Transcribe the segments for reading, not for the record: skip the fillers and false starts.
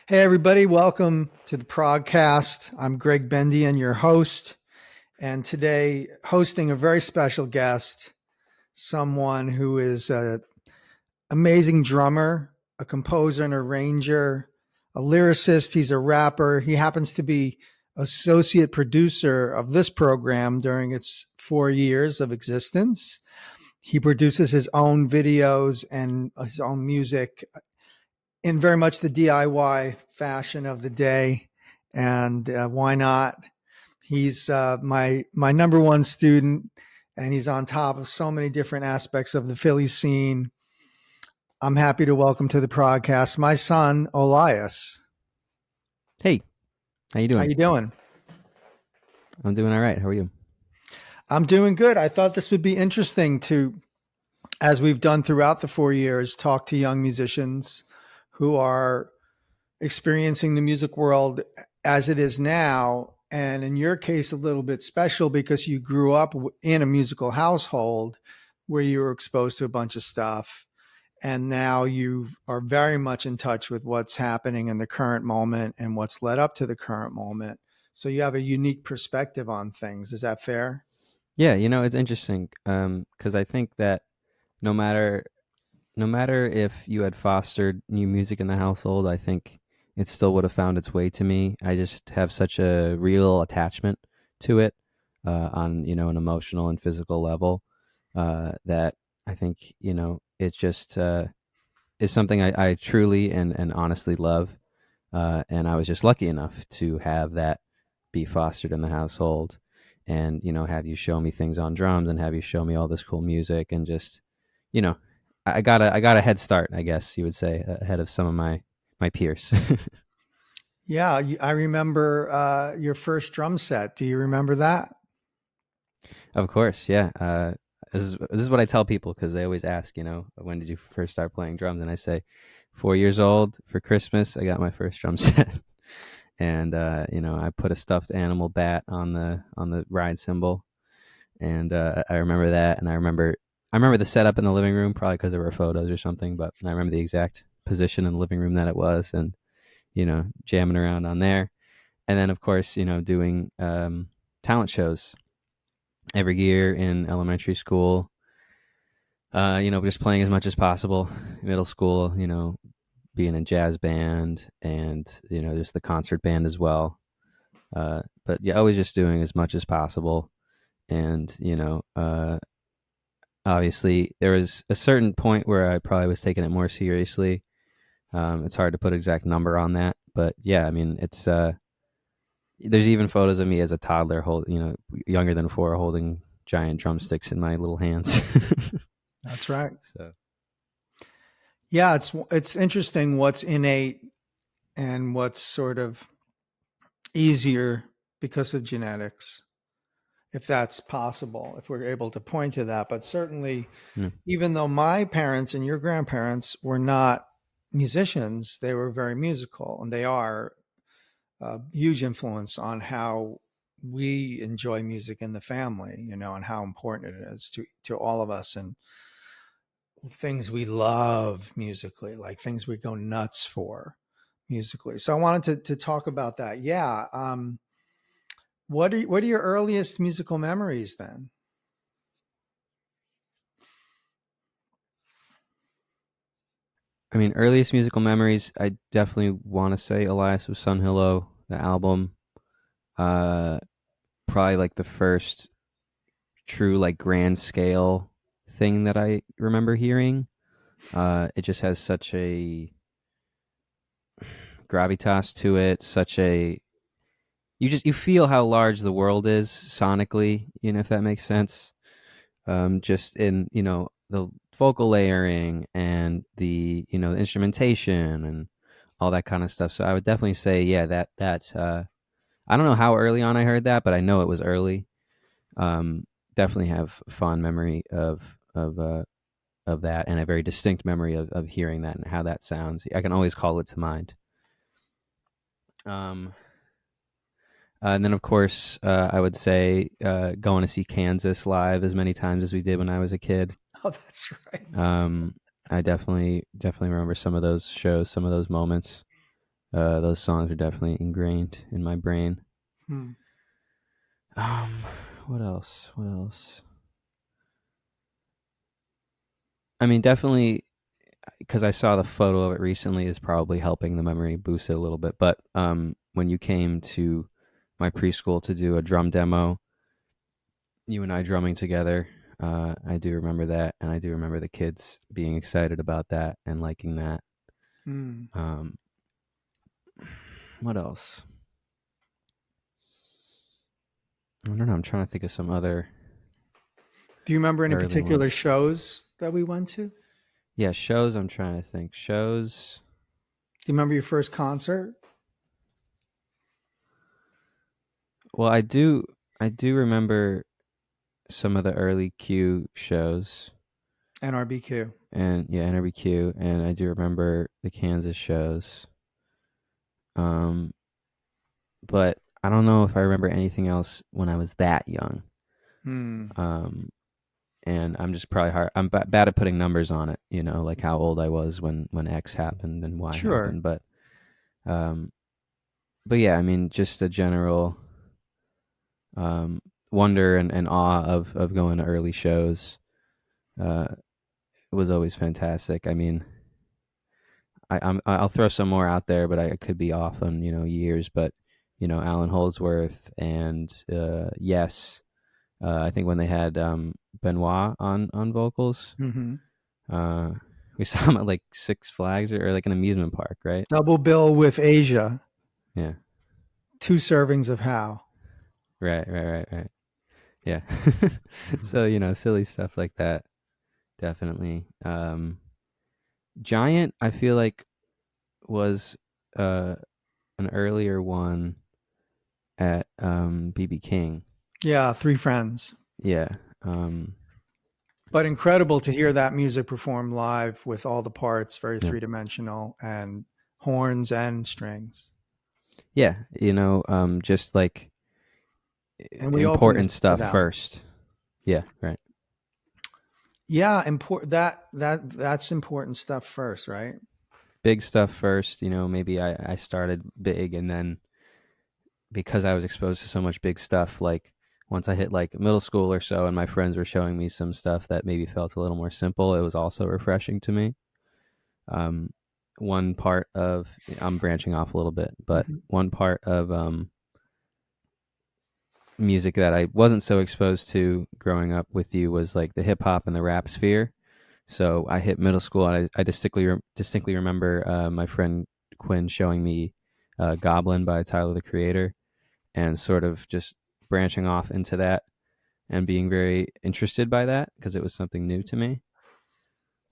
Hey, everybody, welcome to the ProgCast. I'm Gregg Bendian, your host, and today hosting a very special guest, someone who is an amazing drummer, a composer and arranger, a lyricist. He's a rapper. He happens to be associate producer of this program during its 4 years of existence. He produces his own videos and his own music in very much the DIY fashion of the day. And why not? He's my number one student, and he's on top of so many different aspects of the Philly scene. I'm happy to welcome to the ProgCast my son, Olias. Hey, how you doing? How you doing? I'm doing all right. How are you? I'm doing good. I thought this would be interesting to, as we've done throughout the 4 years, talk to young musicians who are experiencing the music world as it is now. And in your case, a little bit special because you grew up in a musical household where you were exposed to a bunch of stuff. And now you are very much in touch with what's happening in the current moment and what's led up to the current moment. So you have a unique perspective on things. Is that fair? Yeah, it's interesting because I think that no matter if you had fostered new music in the household, I think it still would have found its way to me. I just have such a real attachment to it on, an emotional and physical level that I think, it just is something I truly and honestly love. And I was just lucky enough to have that be fostered in the household and, have you show me things on drums and have you show me all this cool music and just, I got a head start, I guess you would say, ahead of some of my peers. Yeah, I remember your first drum set. Do you remember that? Of course, yeah. This is what I tell people because they always ask, when did you first start playing drums? And I say, 4 years old for Christmas, I got my first drum set, and I put a stuffed animal bat on the ride cymbal, and I remember that, and I remember the setup in the living room, probably because there were photos or something, but I remember the exact position in the living room that it was, and jamming around on there, and then of course doing talent shows every year in elementary school. Just playing as much as possible. Middle school, being in jazz band and just the concert band as well. But yeah, always just doing as much as possible. And obviously there was a certain point where I probably was taking it more seriously. It's hard to put an exact number on that, but yeah, I mean it's there's even photos of me as a toddler, younger than 4, holding giant drumsticks in my little hands. That's right. So yeah, it's interesting what's innate and what's sort of easier because of genetics, if that's possible, if we're able to point to that. But certainly, even though my parents and your grandparents were not musicians, they were very musical, and they are a huge influence on how we enjoy music in the family, and how important it is to all of us, and things we love musically, like things we go nuts for musically. So I wanted to talk about that. Yeah. What are your earliest musical memories then? I mean, earliest musical memories, I definitely want to say Elias with Sun Hillo, the album. Probably like the first true like grand scale thing that I remember hearing. It just has such a gravitas to it, you feel how large the world is sonically, if that makes sense. Just in, the vocal layering and the, the instrumentation and all that kind of stuff. So I would definitely say, yeah, that I don't know how early on I heard that, but I know it was early. Definitely have a fond memory of that, and a very distinct memory of hearing that and how that sounds. I can always call it to mind. And then, of course, I would say going to see Kansas live as many times as we did when I was a kid. Oh, that's right. I definitely remember some of those shows, some of those moments. those songs are definitely ingrained in my brain. Hmm. Um, what else? What else? I mean, definitely because I saw the photo of it recently is probably helping the memory boost it a little bit. But when you came to my preschool to do a drum demo, you and I drumming together, I do remember that, and I do remember the kids being excited about that and liking that. Hmm. Um, what else? I don't know. I'm trying to think of some other Do you remember any early particular ones. shows that we went to? Do Yeah, shows. I'm trying to think. Shows. you remember your first concert? Well, I do. I do remember some of the early Q shows, NRBQ. and yeah, NRBQ, and I do remember the Kansas shows. Um, but I don't know if I remember anything else when I was that young. Hmm. Um, and I'm just probably hard. I'm bad at putting numbers on it, you know, like how old I was when X happened and Y Sure. happened. Um, but yeah, I mean, just a general um, wonder and awe of going to early shows uh, was always fantastic. I mean, I'll throw some more out there, but I could be off on years. But Alan Holdsworth and Yes, I think when they had Benoit on vocals, Hmm. uh, we saw him at like Six Flags or like an amusement park, right? Double bill with Asia. Yeah, 2 servings of how. right. Yeah. So silly stuff like that, definitely. Giant, I feel like was uh, an earlier one at BB King. Yeah, Three Friends. Yeah. Um, But incredible to hear that music performed live with all the parts, very yeah. three dimensional and horns and strings. Yeah. Just like And we opened important for stuff them. first. Yeah. Right. Yeah, that's important stuff first, right? Big stuff first. Maybe I started big, and then because I was exposed to so much big stuff, like once I hit like middle school or so and my friends were showing me some stuff that maybe felt a little more simple, it was also refreshing to me. Um, one part of, I'm branching off a little bit, but Mhm. one part of music that I wasn't so exposed to growing up with you was like the hip hop and the rap sphere. So I hit middle school, and I distinctly remember my friend Quinn showing me Goblin by Tyler the Creator, and sort of just branching off into that and being very interested by that because it was something new to me.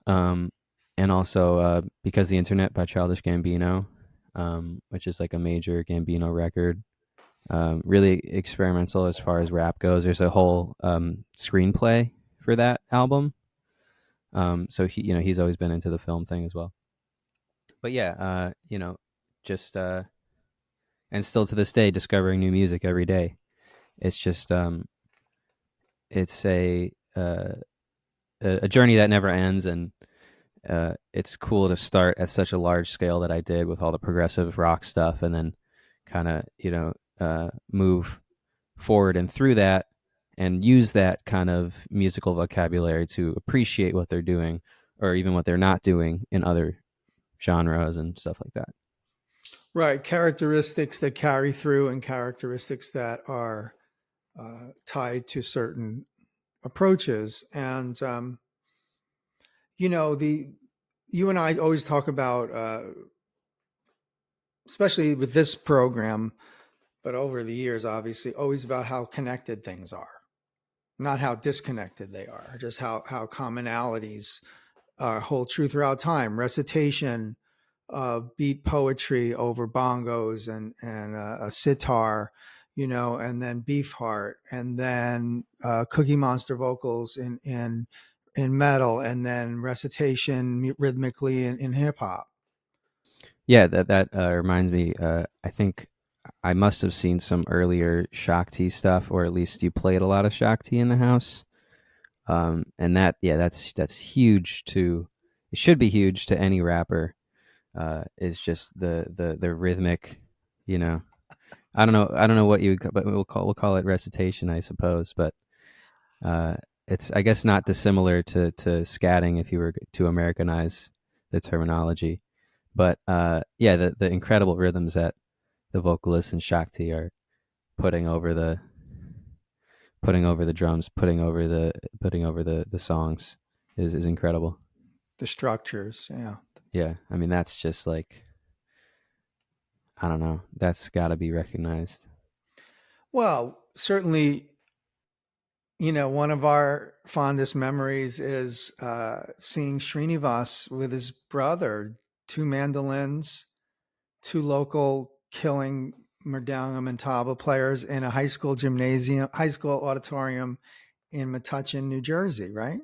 Um, and also Because the Internet by Childish Gambino, which is like a major Gambino record. Really experimental as far as rap goes. There's a whole screenplay for that album. So he's always been into the film thing as well. But yeah, just and still to this day discovering new music every day. It's just it's a journey that never ends, and it's cool to start at such a large scale that I did with all the progressive rock stuff, and then kind of move forward and through that, and use that kind of musical vocabulary to appreciate what they're doing, or even what they're not doing in other genres and stuff like that. Right. Characteristics that carry through and characteristics that are tied to certain approaches. And, the you and I always talk about, especially with this program, but over the years, obviously, always about how connected things are, not how disconnected they are, just how commonalities hold true throughout time. Recitation of beat poetry over bongos and a sitar, and then beef heart, and then Cookie Monster vocals in metal, and then recitation rhythmically in hip hop. Yeah, that reminds me. I think I must have seen some earlier Shakti stuff, or at least you played a lot of Shakti in the house. And that's huge to. It should be huge to any rapper. is just the rhythmic, you know. I don't know what you would, but we'll call it recitation, I suppose. But it's, I guess, not dissimilar to scatting if you were to Americanize the terminology. But yeah, the incredible rhythms that the vocalists and Shakti are putting over the drums, putting over the songs is incredible. The structures, yeah. Yeah, I mean that's just like, I don't know, that's got to be recognized. Well, certainly, one of our fondest memories is seeing Srinivas with his brother, two mandolins, two local killing mridangam and tabla players in a high school auditorium in Metuchen, New Jersey, right?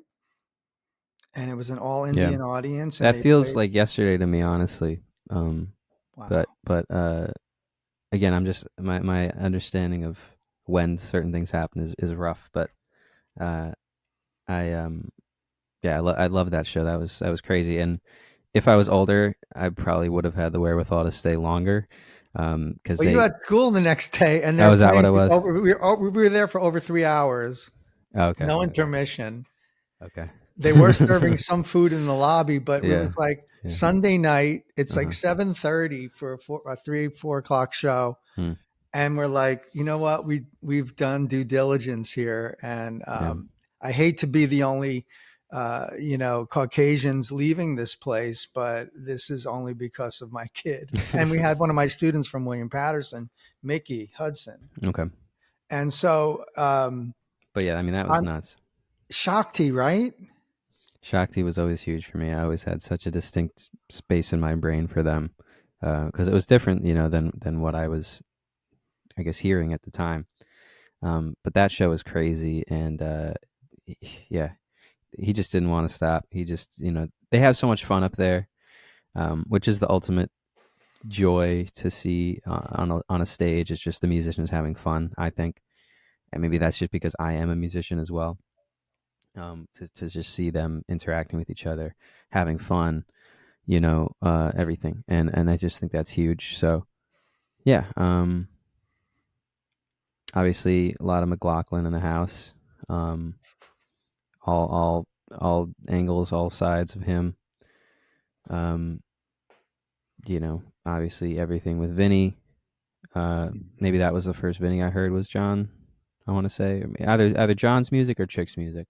And it was an all Yeah, Indian audience, and that they feels played. like yesterday to me, honestly. Wow. But again, I'm just, my understanding of when certain things happen is rough. But uh, I yeah, I love that show. That was crazy. And if I was older, I probably would have had the wherewithal to stay longer. Because Well, you had school the next day, and oh, they're is that what playing it for was? we were there for over 3 hours, Oh, okay, no okay, intermission. okay. They were serving some food in the lobby, but it Yeah, was like yeah. Sunday night. It's like Uh-huh. 7:30 for a 3-4 o'clock show, Hmm. and we're like, you know what? We've done due diligence here, and Yeah. I hate to be the only Caucasians leaving this place, but this is only because of my kid. And we had one of my students from William Paterson, Mickey Hudson, Okay. and so But yeah, I mean that was on nuts. Shakti, right? Shakti was always huge for me. I always had such a distinct space in my brain for them, because it was different, than what I was, I guess, hearing at the time. But that show was crazy, and yeah, he just didn't want to stop. He just, they have so much fun up there, which is the ultimate joy to see on a stage. It's just the musicians having fun, I think, and maybe that's just because I am a musician as well. To just see them interacting with each other, having fun, everything, and I just think that's huge. So yeah, obviously a lot of McLaughlin in the house, um, all angles, all sides of him. Um, obviously everything with Vinny. Maybe that was the first Vinny I heard was John. I want to say either John's music or Chick's music.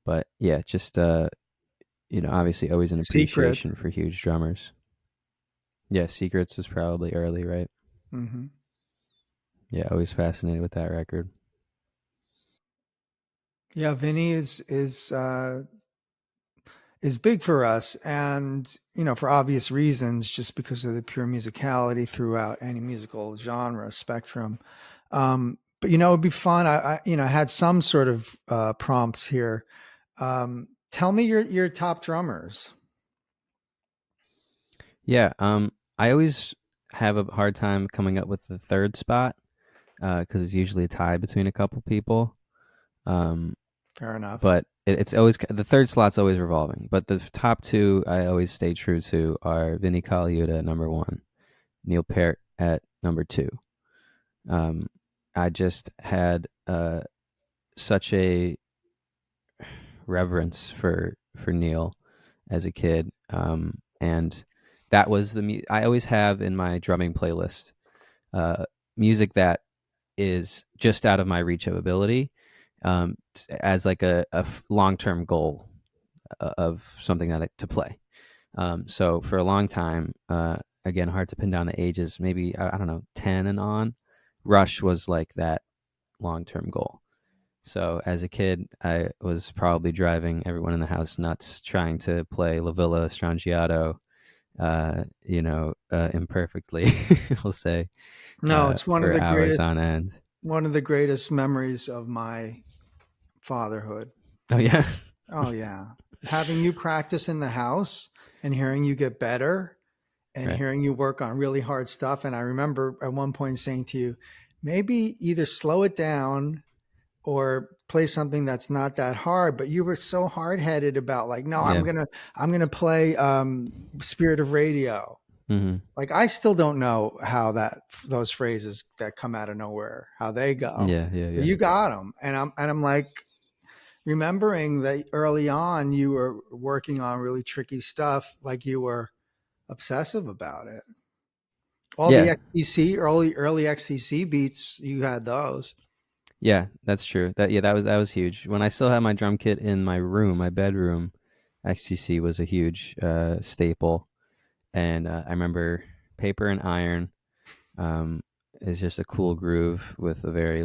But yeah, just obviously always an Secret. appreciation for huge drummers. Yeah, Secrets was probably early, right? Hmm. Yeah, always fascinated with that record. Yeah, Vinny is big for us, and for obvious reasons, just because of the pure musicality throughout any musical genre spectrum. But it'd be fun. I had some sort of prompts here. Tell me your top drummers. Yeah, I always have a hard time coming up with the third spot, because it's usually a tie between a couple people. Um, Fair enough. but it's always, the third slot's always revolving. But the top two I always stay true to are Vinny Colaiuta at number one, Neil Peart at number two. Um, I just had such a reverence for Neil as a kid, and that was I always have in my drumming playlist uh, music that is just out of my reach of ability, as like a long term goal of something to play. So for a long time, again, hard to pin down the ages. Maybe I don't know, 10 and on. Rush was like that long term goal. So as a kid, I was probably driving everyone in the house nuts trying to play La Villa Strangiato, imperfectly, we'll say, No, it's for hours on end. one of the greatest memories of my fatherhood. Oh yeah, Oh yeah, having you practice in the house and hearing you get better and right. hearing you work on really hard stuff. And I remember at one point saying to you, maybe either slow it down or play something that's not that hard, but you were so hard-headed about like, no, Yeah. I'm gonna play Spirit of Radio. Mm-hmm. Like I still don't know how those phrases that come out of nowhere, how they go. Yeah. Yeah. But Yeah. you got them, and I'm like remembering that early on you were working on really tricky stuff, like you were obsessive about it. All the Yeah. XTC early XTC beats, you had those. Yeah, that's true. That was huge. When I still had my drum kit in my room, my bedroom, XTC was a huge staple. And I remember Paper and Iron is just a cool groove with a very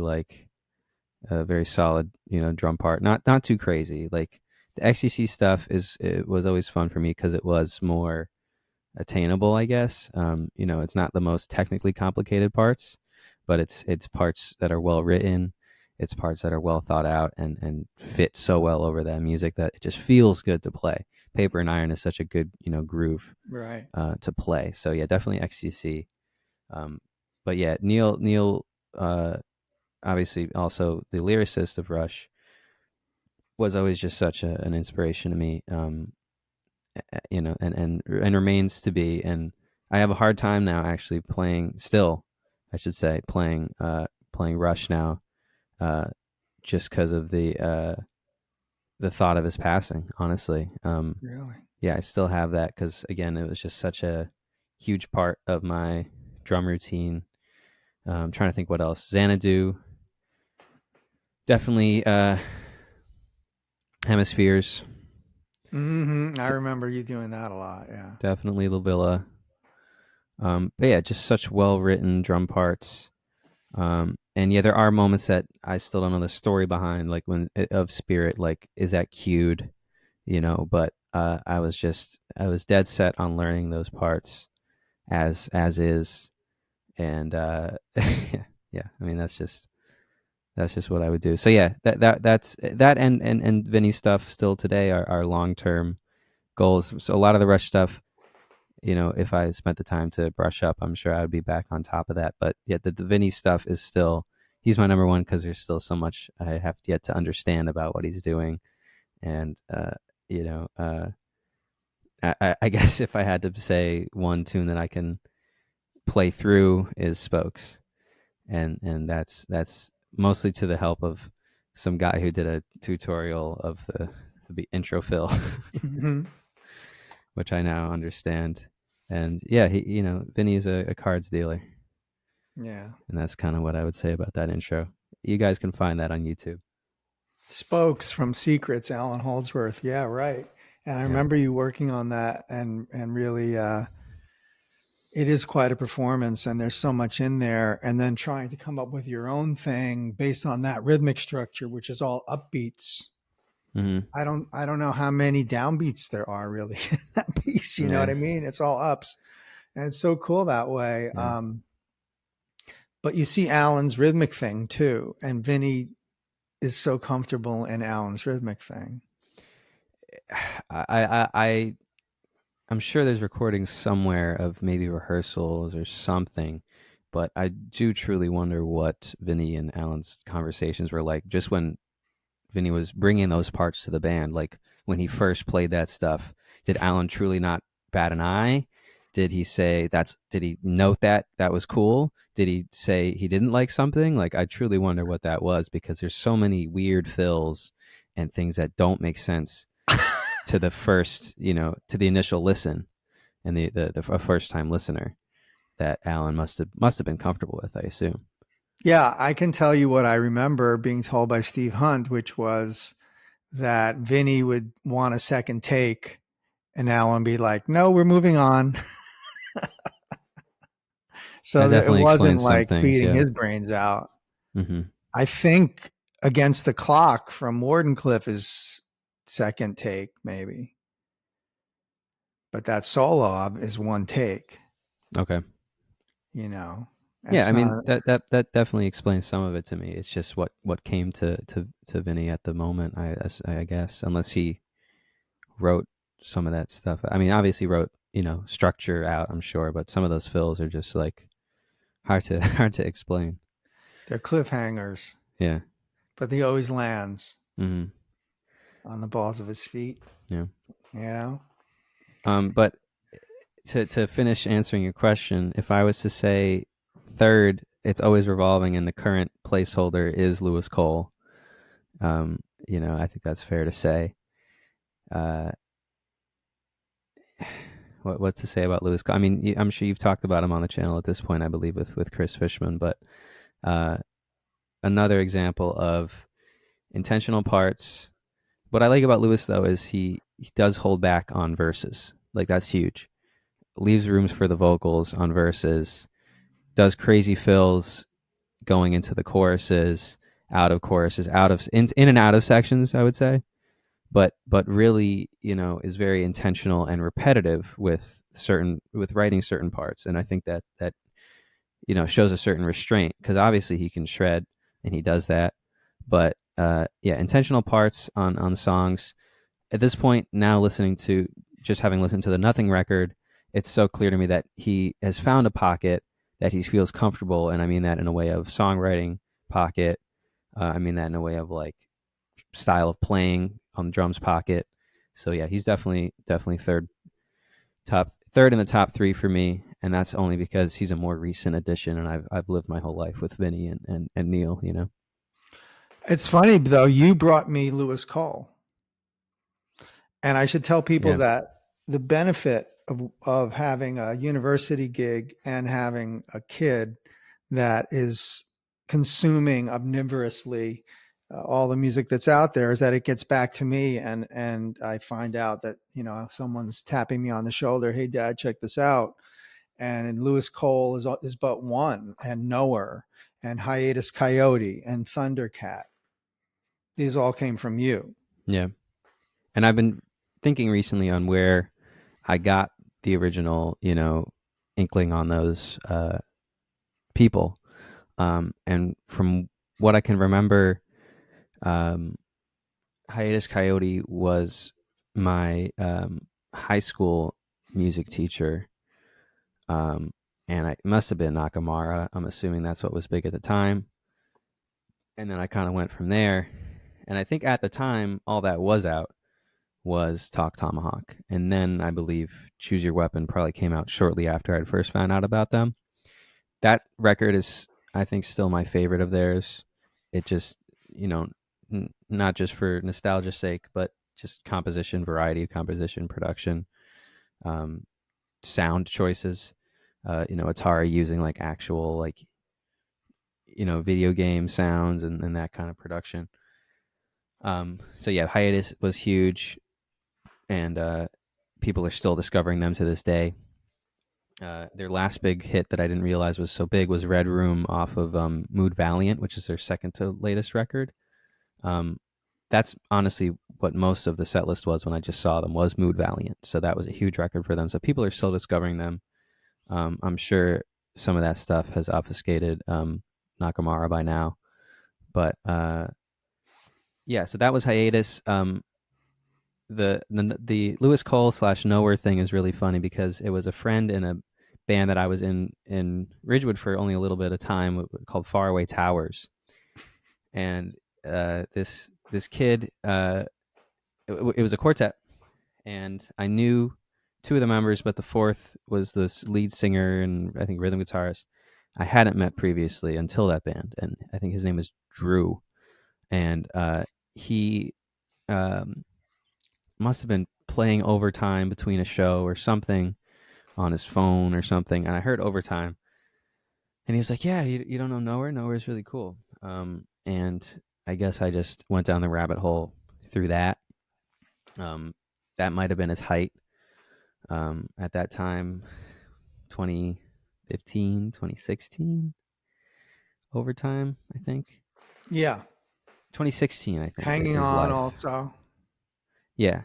very solid, drum part. Not too crazy. Like the XTC stuff it was always fun for me because it was more attainable, I guess. It's not the most technically complicated parts, but it's parts that are well written. It's parts that are well thought out and fit so well over that music that it just feels good to play. Paper and Iron is such a good, groove Right. to play. So yeah, definitely XTC. But yeah, Neil, obviously also the lyricist of Rush, was always just such an inspiration to me. And remains to be. And I have a hard time now actually playing playing Rush now, just because of the thought of his passing, honestly. Really? Yeah, I still have that because again, it was just such a huge part of my drum routine. I'm trying to think what else. Xanadu, definitely Hemispheres. Mm-hmm. I remember you doing that a lot. Yeah. Definitely La Villa. But yeah, just such well-written drum parts. And yeah, there are moments that I still don't know the story behind, like of Spirit, like is that cued, but I was dead set on learning those parts as is. And yeah, I mean that's just what I would do. So yeah, that's that and Vinny stuff still today are long-term goals. So a lot of the Rush stuff, if I spent the time to brush up, I'm sure I would be back on top of that. But yeah, the Vinny stuff is still, he's my number one because there's still so much I have yet to understand about what he's doing. And, I guess if I had to say one tune that I can play through is Spokes. And that's mostly to the help of some guy who did a tutorial of the intro fill, Mm-hmm. which I now understand. And yeah, Vinny is a cards dealer. Yeah. And that's kind of what I would say about that intro. You guys can find that on YouTube. Spokes from Secrets, Alan Holdsworth. Yeah, right. And I Yeah. remember you working on that and really it is quite a performance and there's so much in there. And then trying to come up with your own thing based on that rhythmic structure, which is all upbeats. Mm-hmm. I don't know how many downbeats there are really in that piece. You know what I mean? It's all ups. And it's so cool that way. Yeah. But you see Alan's rhythmic thing too. And Vinny is so comfortable in Alan's rhythmic thing. I'm sure there's recordings somewhere of maybe rehearsals or something, but I do truly wonder what Vinny and Alan's conversations were like just when Vinny was bringing those parts to the band. Like when he first played that stuff, did Alan truly not bat an eye? Did he say did he note that was cool? Did he say he didn't like something? Like I truly wonder what that was because there's so many weird fills and things that don't make sense to the first, to the initial listen and the first time listener that Alan must have been comfortable with, I assume. Yeah, I can tell you what I remember being told by Steve Hunt, which was that Vinny would want a second take and Alan be like, no, we're moving on. So That that it definitely wasn't explains some like things, beating yeah. his brains out. Mm-hmm. I think Against the Clock from Wardenclyffe is second take, maybe. But that solo is one take. Okay. That's I mean that definitely explains some of it to me. It's just what came to Vinny at the moment, I guess, unless he wrote some of that stuff. I mean, obviously wrote structure out, I'm sure, but some of those fills are just like hard to explain. They're cliffhangers. Yeah. but he always lands Hmm. on the balls of his feet. Yeah. You know. But to finish answering your question, if I was to say third, it's always revolving, and the current placeholder is Lewis Cole. I think that's fair to say. Uh, what to say about Lewis Cole? I mean, I'm sure you've talked about him on the channel at this point, I believe, with Chris Fishman. But another example of intentional parts. What I like about Lewis, though, is he does hold back on verses. Like, that's huge. Leaves rooms for the vocals on verses. Does crazy fills going into the choruses, out of choruses, in and out of sections, I would say. But really, is very intentional and repetitive with writing certain parts. And I think that shows a certain restraint, because obviously he can shred, and he does that. But intentional parts on songs. At this point now, having listened to the Nothing record, it's so clear to me that he has found a pocket that he feels comfortable. And I mean that in a way of songwriting pocket. I mean that in a way of like style of playing on the drums pocket. So yeah, he's definitely third in the top three for me. And that's only because he's a more recent addition, and I've lived my whole life with Vinny and Neil, It's funny though. You brought me Lewis Cole, and I should tell people Yeah. that the benefit of having a university gig and having a kid that is consuming omnivorously all the music that's out there is that it gets back to me, and I find out that someone's tapping me on the shoulder. Hey, Dad, check this out. And Lewis Cole is but one, and Knower, and Hiatus Coyote, and Thundercat. These all came from you. Yeah. And I've been thinking recently on where I got the original, inkling on those people. And from what I can remember, Hiatus Coyote was my high school music teacher. And it must have been Nakamura. I'm assuming that's what was big at the time. And then I kind of went from there. And I think at the time, all that was out was Talk Tomahawk. And then I believe Choose Your Weapon probably came out shortly after I'd first found out about them. That record is, I think, still my favorite of theirs. It just, not just for nostalgia's sake, but just composition, variety of composition, production, sound choices. Atari using like actual like video game sounds and that kind of production. So yeah, Hiatus was huge, and people are still discovering them to this day. Their last big hit that I didn't realize was so big was Red Room off of Mood Valiant, which is their second to latest record. That's honestly what most of the set list was when I just saw them, was Mood Valiant. So that was a huge record for them. So people are still discovering them. I'm sure some of that stuff has obfuscated Nakamura by now. But yeah, so that was Hiatus. The Lewis Cole / Nowhere thing is really funny because it was a friend in a band that I was in Ridgewood for only a little bit of time called Faraway Towers. And this kid, it was a quartet, and I knew two of the members, but the fourth was this lead singer and I think rhythm guitarist I hadn't met previously until that band, and I think his name is Drew, and he must have been playing overtime between a show or something on his phone or something, and I heard overtime, and he was like, "Yeah, you don't know Nowhere? Nowhere is really cool." And I guess I just went down the rabbit hole through that. That might have been his height at that time, 2015, 2016, overtime, I think. Yeah. 2016, I think. Hanging is on life. also. Yeah.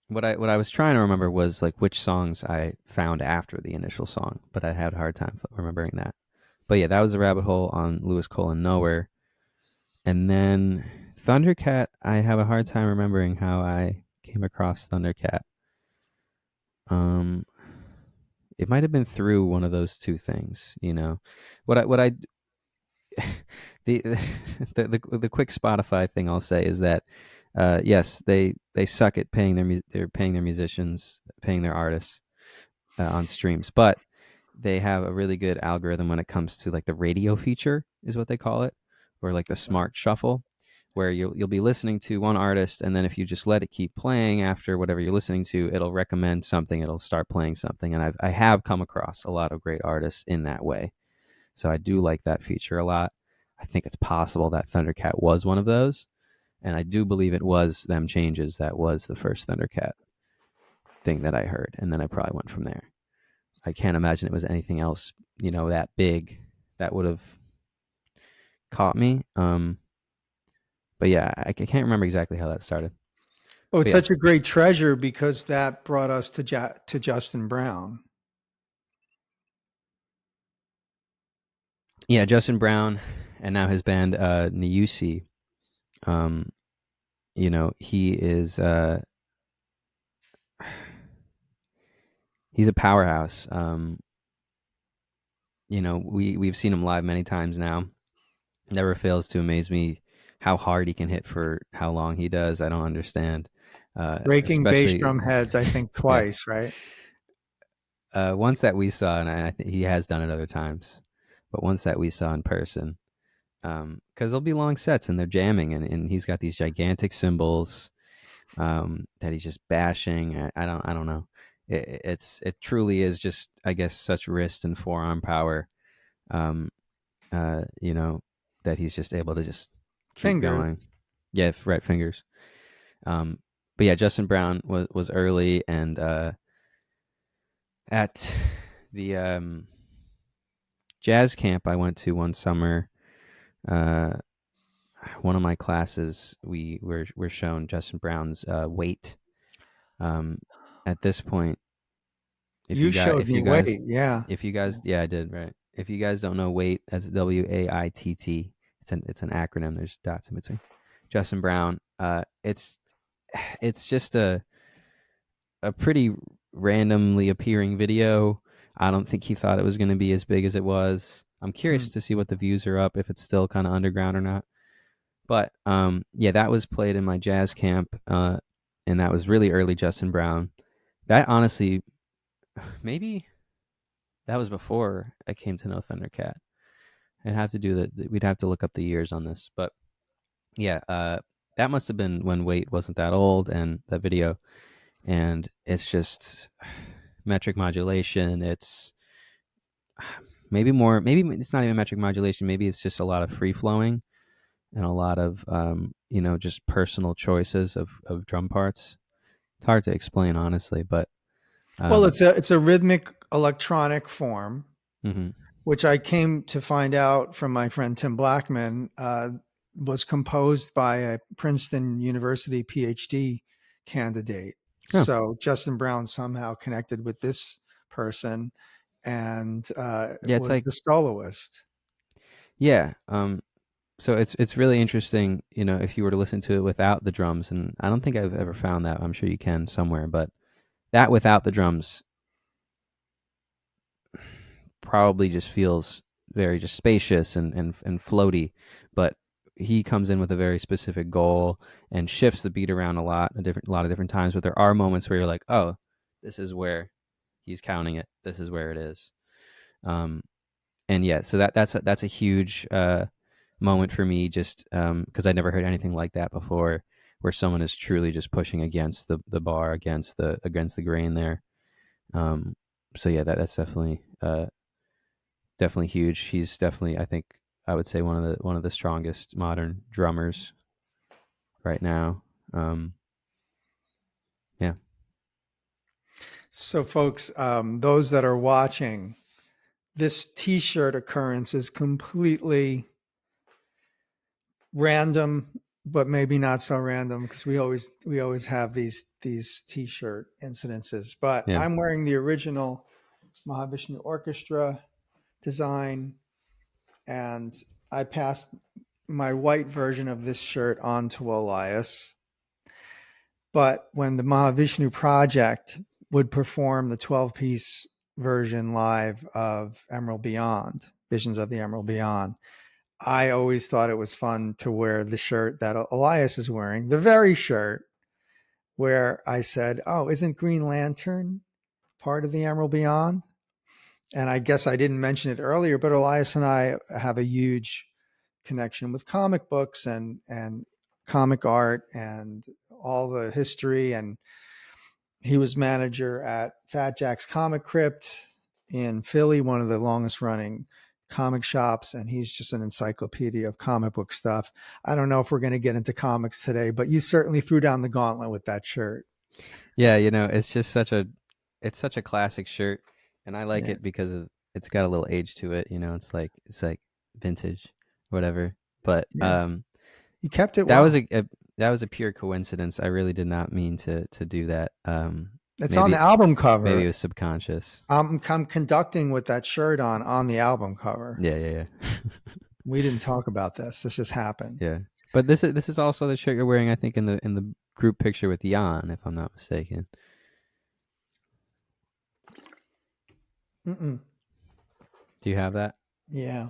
What I was trying to remember was like which songs I found after the initial song, but I had a hard time remembering that. But yeah, that was a rabbit hole on Lewis Cole and Nowhere. And then Thundercat, I have a hard time remembering how I came across Thundercat. It might have been through one of those two things, What I the, the quick Spotify thing I'll say is that yes, they suck at paying their musicians, paying their artists on streams, but they have a really good algorithm when it comes to like the radio feature is what they call it, or like the smart shuffle, where you'll be listening to one artist, and then if you just let it keep playing after whatever you're listening to, it'll recommend something, it'll start playing something, and I have come across a lot of great artists in that way. So I do like that feature a lot. I think it's possible that Thundercat was one of those, and I do believe it was them changes that was the first Thundercat thing that I heard, and then I probably went from there. I can't imagine it was anything else, that big that would have caught me. But yeah, I can't remember exactly how that started. Oh, it's But yeah, such a great treasure because that brought us to Justin Brown. yeah, Justin Brown, and now his band Niusi. He is he's a powerhouse. We've seen him live many times now. Never fails to amaze me how hard he can hit for how long he does. I don't understand. Breaking bass Especially, drum heads, I think yeah. twice, right? Once that we saw, and I think he has done it other times, but once that we saw in person, because there'll be long sets and they're jamming, and he's got these gigantic cymbals that he's just bashing. I don't know. It truly is just, I guess, such wrist and forearm power. Um, uh, you know, that he's just able to just keep Fingers. going. Yeah, right fingers. Um, but yeah, Justin Brown was early, and at the jazz camp I went to one summer, uh, one of my classes we were shown Justin Brown's Wait. Um, at this point, You showed if you me guys weight. Yeah. yeah, I did, right. If you guys don't know Wait, that's WAITT. It's an acronym. There's dots in between. Justin Brown. It's just a pretty randomly appearing video. I don't think he thought it was going to be as big as it was. I'm Hmm. curious to see what the views are up, if it's still kind of underground or not. But yeah, that was played in my jazz camp, and that was really early Justin Brown. That honestly, maybe that was before I came to know Thundercat. I'd have to do we'd have to look up the years on this, but yeah, that must have been when Wait wasn't that old, and that video, and it's just metric modulation. It's maybe it's not even metric modulation. Maybe it's just a lot of free flowing and a lot of just personal choices of drum parts. It's hard to explain, honestly, but Well, um, it's a rhythmic electronic form, mhm. which I came to find out from my friend Tim Blackman, was composed by a Princeton University PhD candidate. Oh, So Justin Brown somehow connected with this person and yeah, it's was like, the soloist. yeah. So it's really interesting, if you were to listen to it without the drums, and I don't think I've ever found that. I'm sure you can somewhere, but that without the drums probably just feels very just spacious and floaty. But he comes in with a very specific goal and shifts the beat around a lot of different times. But there are moments where you're like, oh, this is where he's counting it. This is where it is. Um, and yeah, so that's a huge moment for me, just because I never heard anything like that before, where someone is truly just pushing against the bar, against the grain there. Um, so yeah, that's definitely huge. He's definitely, I think, I would say one of the strongest modern drummers right now. Um, yeah, So, folks, those that are watching, this T-shirt occurrence is completely random, but maybe not so random because we always have these T-shirt incidences. But yeah. I'm wearing the original Mahavishnu Orchestra design, and I passed my white version of this shirt on to Elias. But when the Mahavishnu Project would perform the 12-piece version live of Emerald Beyond, Visions of the Emerald Beyond, I always thought it was fun to wear the shirt that Olias is wearing, the very shirt where I said, "Oh, isn't Green Lantern part of the Emerald Beyond?" And I guess I didn't mention it earlier, but Olias and I have a huge connection with comic books and comic art and all the history. And he was manager at Fat Jack's Comic Crypt in Philly, one of the longest running comic shops, and he's just an encyclopedia of comic book stuff. I don't know if we're going to get into comics today, but you certainly threw down the gauntlet with that shirt. Yeah, it's just such a classic shirt, and I like Yeah. it because it's got a little age to it. It's like vintage, whatever. But Yeah. You kept it that well. was that was a pure coincidence. I really did not mean to do that. It's on the album cover. Maybe it was subconscious. I'm conducting with that shirt on the album cover. Yeah. We didn't talk about this. This just happened. Yeah, but this is also the shirt you're wearing, I think, in the group picture with Jan, if I'm not mistaken. Mm-mm. Do you have that? Yeah.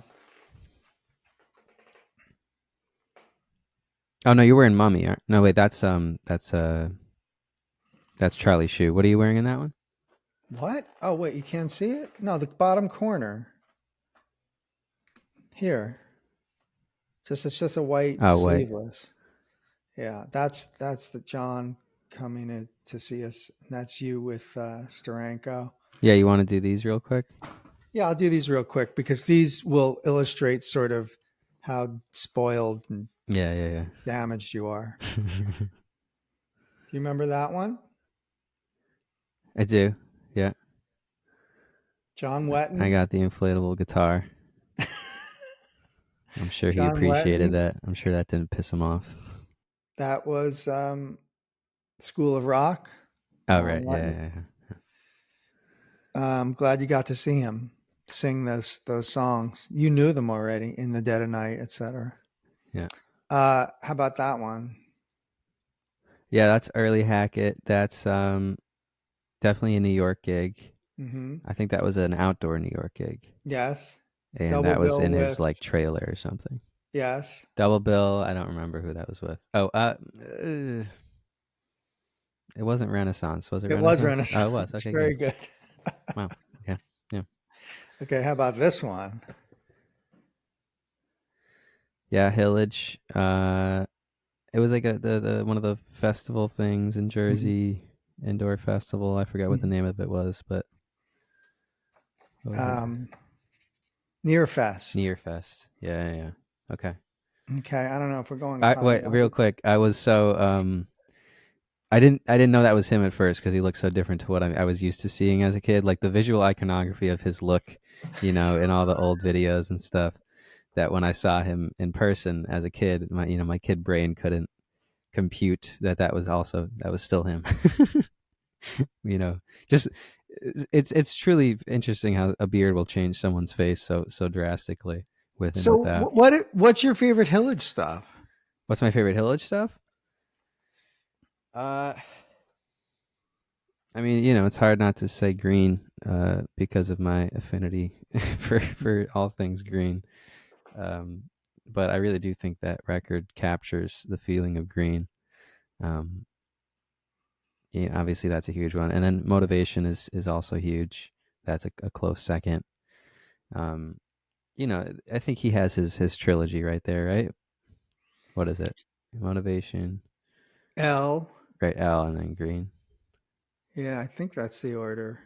Oh no, you're wearing Mummy. No, wait, that's Charlie Shoe. What are you wearing in that one? What? Oh wait, you can't see it? No, the bottom corner. Here. It's just a white sleeveless. Yeah, that's the John coming in to see us. And that's you with Steranko. Yeah, you want to do these real quick? Yeah, I'll do these real quick because these will illustrate sort of how spoiled and yeah damaged you are. Do you remember that one? I do. Yeah. John Wetton. I got the inflatable guitar. I'm sure he appreciated that. I'm sure that didn't piss him off. That was School of Rock. Oh, right. Yeah. I'm glad you got to see him sing those songs. You knew them already, In the Dead of Night, etc. Yeah. How about that one? Yeah, that's early Hackett. That's definitely a New York gig. Mm-hmm. I think that was an outdoor New York gig. Yes. And Double that was bill in with... his like trailer or something. Yes. Double bill. I don't remember who that was with. Oh, it wasn't Renaissance, was it? It was Renaissance. Oh, it was. Okay, it's very good. Wow. Okay. Yeah. Okay. How about this one? Yeah, Hillage. It was like the one of the festival things in Jersey, indoor festival. I forgot what the name of it was, but Nearfest. Nearfest. Yeah. Okay. Okay. I don't know if we're going. Wait, real quick. I was so I didn't know that was him at first because he looked so different to what I was used to seeing as a kid. Like the visual iconography of his look, in all the old videos and stuff. That when I saw him in person as a kid, my kid brain couldn't compute that was still him. Just it's truly interesting how a beard will change someone's face so drastically with and without. What's your favorite Hillage stuff? What's my favorite Hillage stuff? I mean, it's hard not to say Green because of my affinity for all things Green. But I really do think that record captures the feeling of Green. Obviously that's a huge one, and then Motivation is also huge. That's a close second. I think he has his trilogy right there, right? What is it? Motivation, L, right? L, and then Green. Yeah, I think that's the order.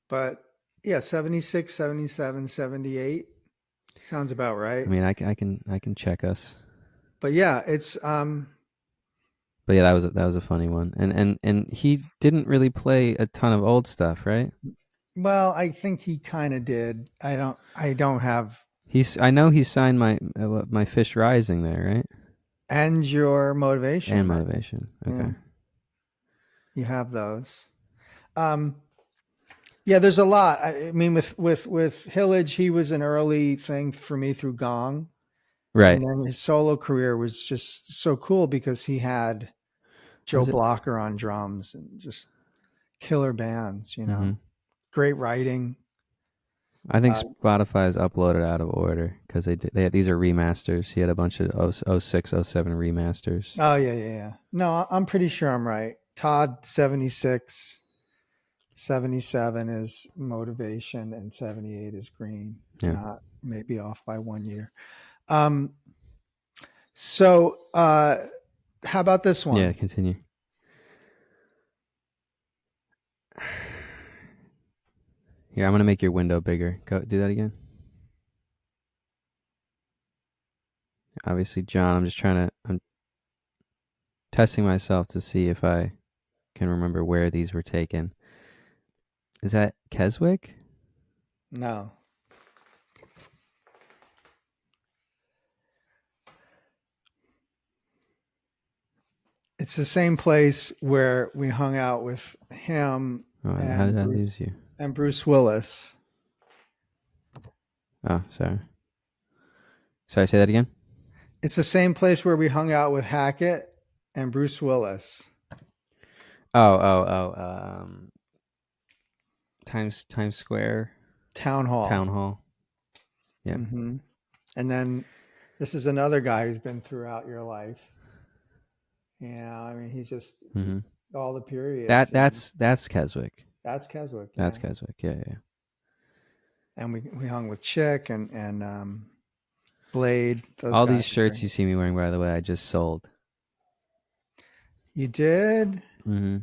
But yeah, 76, 77, 78 sounds about right. I mean, I can check us. But yeah, it's But yeah, that was a funny one. And he didn't really play a ton of old stuff, right? Well, I think he kind of did. I don't have. I know he signed my Fish Rising there, right? And your Motivation. And Motivation. Okay. Yeah. You have those. Yeah, there's a lot. I mean, with Hillage, he was an early thing for me through Gong. Right. And then his solo career was just so cool because he had Joe Blocker on drums and just killer bands, Mm-hmm. Great writing, I think Spotify is uploaded out of order because these are remasters. He had a bunch of 06, 07 remasters. Oh yeah. No, I'm pretty sure I'm right. Todd 76, 77 is Motivation, and 78 is Green. Yeah. Not maybe off by 1 year. So how about this one? Yeah, continue. Here, I'm gonna make your window bigger. Go do that again. Obviously, John, I'm testing myself to see if I can remember where these were taken. Is that Keswick? No. It's the same place where we hung out with him How did I lose you? And Bruce Willis. Oh, sorry. Sorry, say that again? It's the same place where we hung out with Hackett and Bruce Willis. Times Square. Town Hall. Yeah. Mm-hmm. And then this is another guy who's been throughout your life. You know, I mean, he's just all the periods. That's Keswick. That's Keswick. Yeah. That's Keswick. Yeah. And we hung with Chick and Blade. All these shirts you see me wearing, by the way, I just sold. You did? Mm-hmm.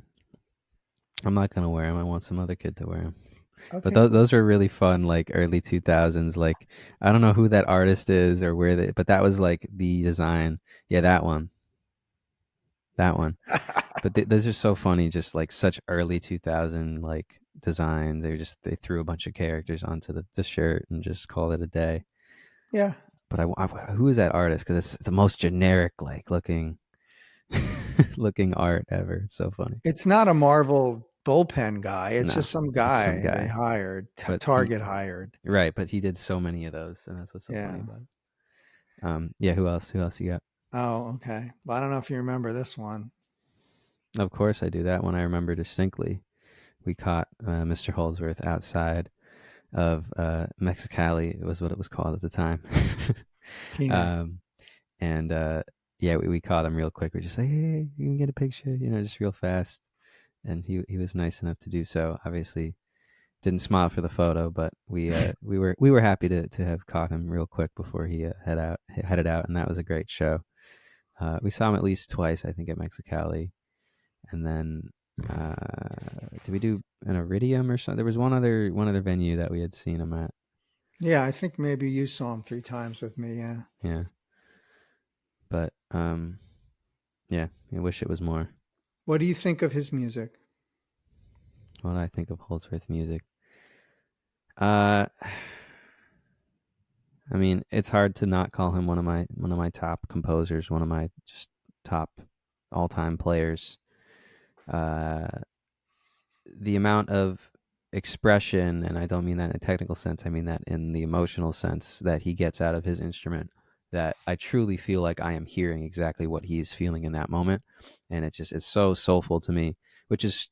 I'm not gonna wear them. I want some other kid to wear them. Okay. But those were really fun, like early 2000s. Like I don't know who that artist is or where but that was like the design. Yeah, that one. But those are so funny. Just like such early 2000 like designs. They threw a bunch of characters onto the shirt and just called it a day. Yeah. But who is that artist? Because it's the most generic like looking art ever. It's so funny. It's not a Marvel bullpen guy. It's just some guy they hired. Target hired. Right, but he did so many of those, and that's what's so funny about it. Yeah. Who else you got? Oh, okay. Well, I don't know if you remember this one. Of course I do. That one I remember distinctly. We caught Mr. Holdsworth outside of Mexicali. It was what it was called at the time. Yeah, we caught him real quick. We're just like, hey, you can get a picture, just real fast. And he was nice enough to do so. Obviously, didn't smile for the photo, but we were happy to have caught him real quick before he headed out, and that was a great show. We saw him at least twice, I think, at Mexicali, and then did we do an Iridium or something? There was one other venue that we had seen him at. Yeah, I think maybe you saw him 3 times with me. Yeah. Yeah. But yeah, I wish it was more. What do you think of his music? What do I think of Holdsworth music? I mean, it's hard to not call him one of my top composers, one of my just top all-time players. The amount of expression, and I don't mean that in a technical sense, I mean that in the emotional sense that he gets out of his instrument, that I truly feel like I am hearing exactly what he's feeling in that moment. And it's so soulful to me, which is,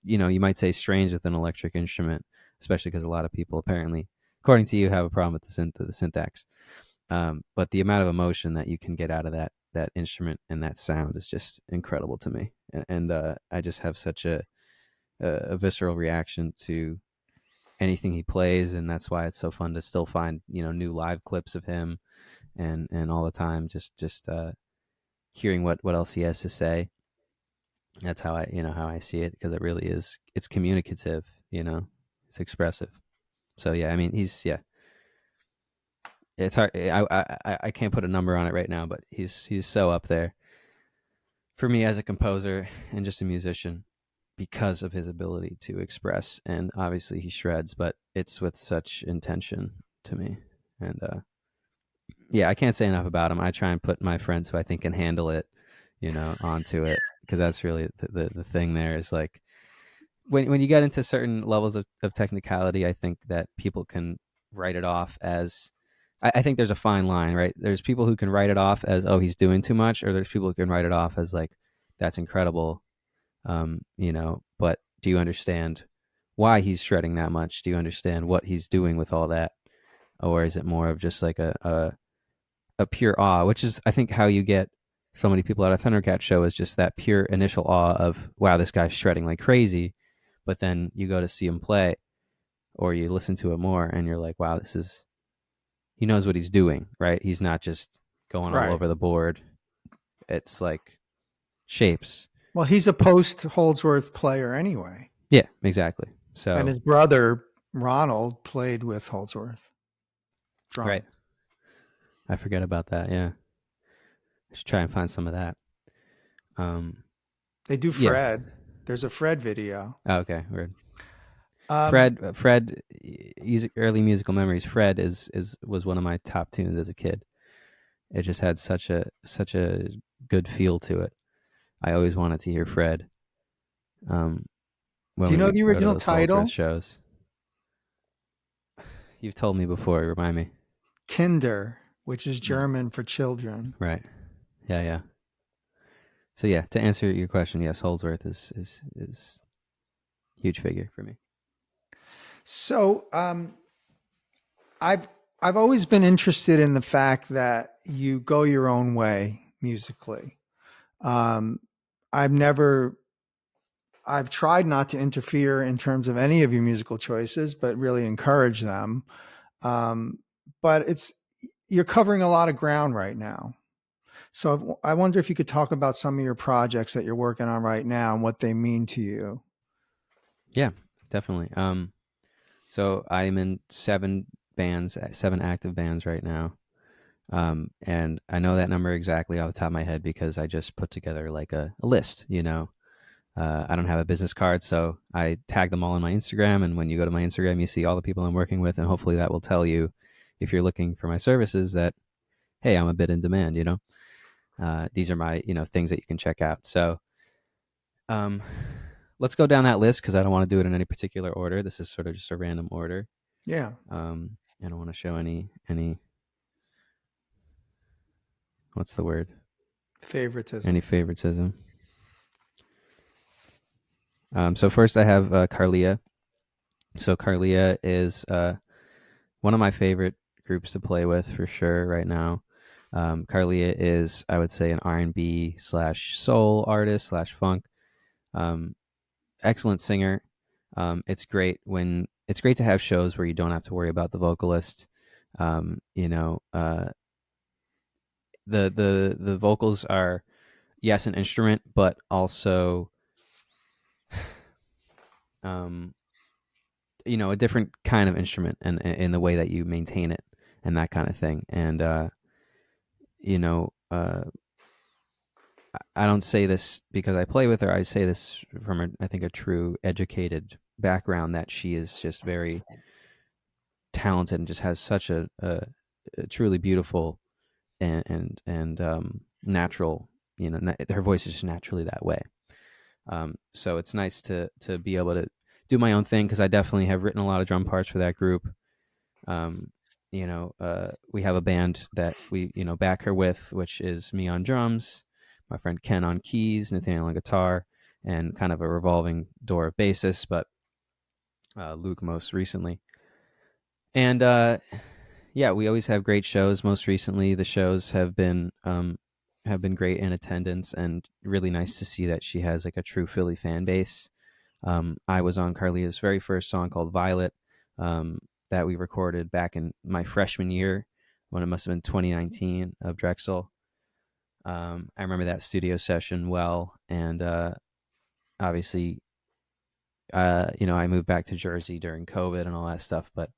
you might say strange with an electric instrument, especially because a lot of people apparently, according to you, have a problem with the syntax. But the amount of emotion that you can get out of that instrument and that sound is just incredible to me. And I just have such a visceral reaction to anything he plays. And that's why it's so fun to still find, new live clips of him and all the time, just hearing what else he has to say. That's how I see it, because it really is, it's communicative, it's expressive. So yeah, I mean, it's hard. I can't put a number on it right now, but he's so up there for me as a composer and just a musician because of his ability to express. And obviously he shreds, but it's with such intention to me. And yeah, I can't say enough about him. I try and put my friends who I think can handle it, onto it, because that's really the thing there is like when you get into certain levels of technicality, I think that people can write it off as, I think there's a fine line, right? There's people who can write it off as, oh, he's doing too much, or there's people who can write it off as like, that's incredible, but do you understand why he's shredding that much? Do you understand what he's doing with all that? Or is it more of just like a pure awe, which is, I think, how you get so many people at a Thundercat show, is just that pure initial awe of, wow, this guy's shredding like crazy. But then you go to see him play, or you listen to it more, and you're like, wow, he knows what he's doing, right? He's not just going all Right. over the board. It's like shapes. Well, he's a post Holdsworth player anyway. Yeah, exactly. So, And his brother, Ronald, played with Holdsworth. Drum. right. I forget about that. Yeah. I should try and find some of that. They do Yeah. Fred. There's a Fred video. Oh, okay, weird. Fred, early musical memories. Fred was one of my top tunes as a kid. It just had such a good feel to it. I always wanted to hear Fred. Do you know the original title? Shows. You've told me before. Remind me. Kinder, which is German for children. Right. Yeah. So yeah, to answer your question, yes, Holdsworth is huge figure for me. So I've always been interested in the fact that you go your own way musically. I've tried not to interfere in terms of any of your musical choices, but really encourage them. But you're covering a lot of ground right now. So I wonder if you could talk about some of your projects that you're working on right now and what they mean to you. Yeah, definitely. So I'm in 7 active bands right now. And I know that number exactly off the top of my head because I just put together like a list, I don't have a business card, so I tag them all on my Instagram. And when you go to my Instagram, you see all the people I'm working with. And hopefully that will tell you, if you're looking for my services, that, hey, I'm a bit in demand, these are my, things that you can check out. So, let's go down that list because I don't want to do it in any particular order. This is sort of just a random order. Yeah. I don't want to show any, what's the word? Favoritism. Any favoritism. So first I have Carla. So Carla is one of my favorite groups to play with for sure right now. Carla is, I would say, an R&B / soul artist / funk. Excellent singer. It's great to have shows where you don't have to worry about the vocalist. The vocals are, yes, an instrument, but also a different kind of instrument, and in the way that you maintain it and that kind of thing. And I don't say this because I play with her. I say this from I think a true educated background, that she is just very talented and just has such a truly beautiful and natural, her voice is just naturally that way. So it's nice to be able to do my own thing, because I definitely have written a lot of drum parts for that group. We have a band that we back her with, which is me on drums, my friend Ken on keys, Nathaniel on guitar, and kind of a revolving door of bassists, but Luke most recently. And yeah, we always have great shows. Most recently, the shows have been great in attendance, and really nice to see that she has like a true Philly fan base. I was on Carla's very first song called Violet, that we recorded back in my freshman year, when it must have been 2019 of Drexel. I remember that studio session well, and obviously, I moved back to Jersey during COVID and all that stuff, but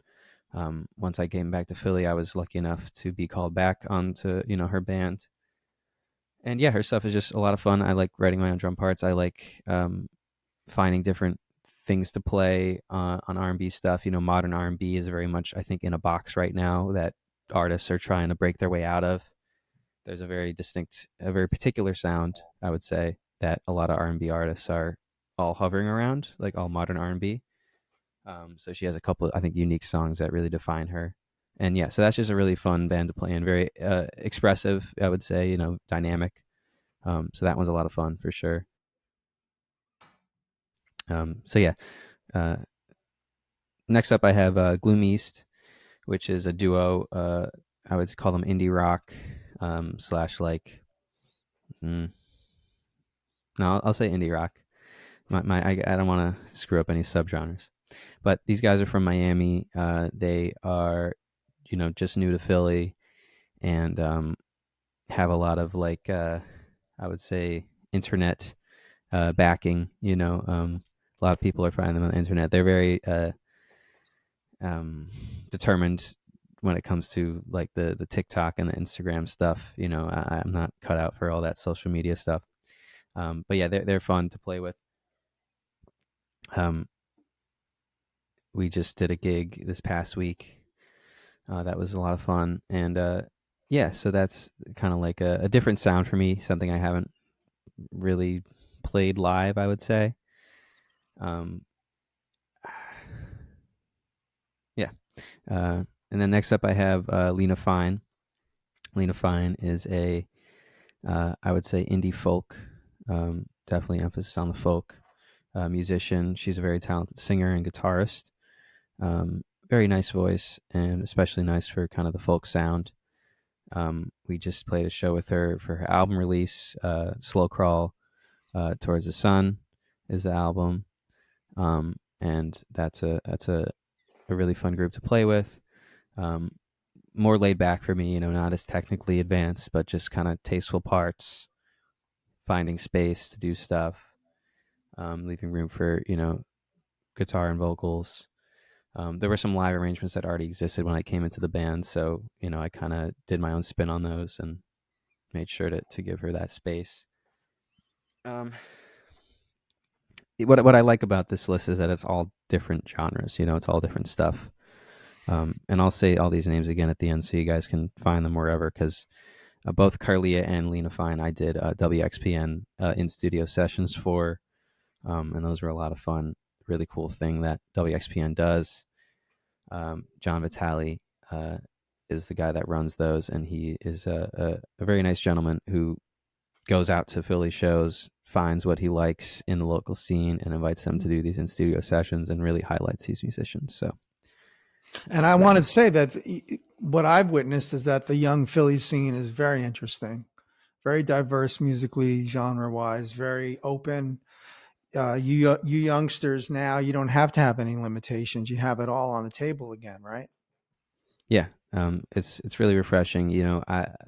once I came back to Philly, I was lucky enough to be called back onto her band. And yeah, her stuff is just a lot of fun. I like writing my own drum parts. I like finding different things to play on R&B stuff. Modern R&B is very much, I think, in a box right now that artists are trying to break their way out of. There's a very particular sound, I would say, that a lot of R&B artists are all hovering around, like all modern R&B. So she has a couple of, I think, unique songs that really define her. And yeah, so that's just a really fun band to play in. Very expressive, I would say, dynamic. So that one's a lot of fun for sure. So yeah, Next up, I have Gloom East, which is a duo. I would call them indie rock slash like. No, I'll say indie rock. I don't want to screw up any subgenres, but these guys are from Miami. They are, just new to Philly, and have a lot of like I would say internet backing. A lot of people are finding them on the internet. They're very determined when it comes to like the TikTok and the Instagram stuff. I'm not cut out for all that social media stuff. But yeah, they're fun to play with. We just did a gig this past week. That was a lot of fun, and yeah, so that's kind of like a different sound for me. Something I haven't really played live, I would say. Yeah. And then next up, I have Lena Fine. Lena Fine is I would say, indie folk. Definitely emphasis on the folk. Musician. She's a very talented singer and guitarist. Very nice voice, and especially nice for kind of the folk sound. We just played a show with her for her album release. Slow Crawl Towards the Sun is the album, and that's a really fun group to play with. More laid back for me, not as technically advanced, but just kind of tasteful parts, finding space to do stuff, leaving room for guitar and vocals. There were some live arrangements that already existed when I came into the band, so I kind of did my own spin on those and made sure to give her that space. What I like about this list is that it's all different genres. It's all different stuff. And I'll say all these names again at the end so you guys can find them wherever, because both Carlia and Lena Fine I did WXPN in studio sessions for, and those were a lot of fun. Really cool thing that WXPN does. John Vitale is the guy that runs those, and he is a very nice gentleman who goes out to Philly shows, finds what he likes in the local scene, and invites them to do these in studio sessions and really highlights these musicians. So, and I want to say that what I've witnessed is that the young Philly scene is very interesting, very diverse musically, genre wise, very open. You youngsters now, you don't have to have any limitations. You have it all on the table again, right? yeah, it's really refreshing.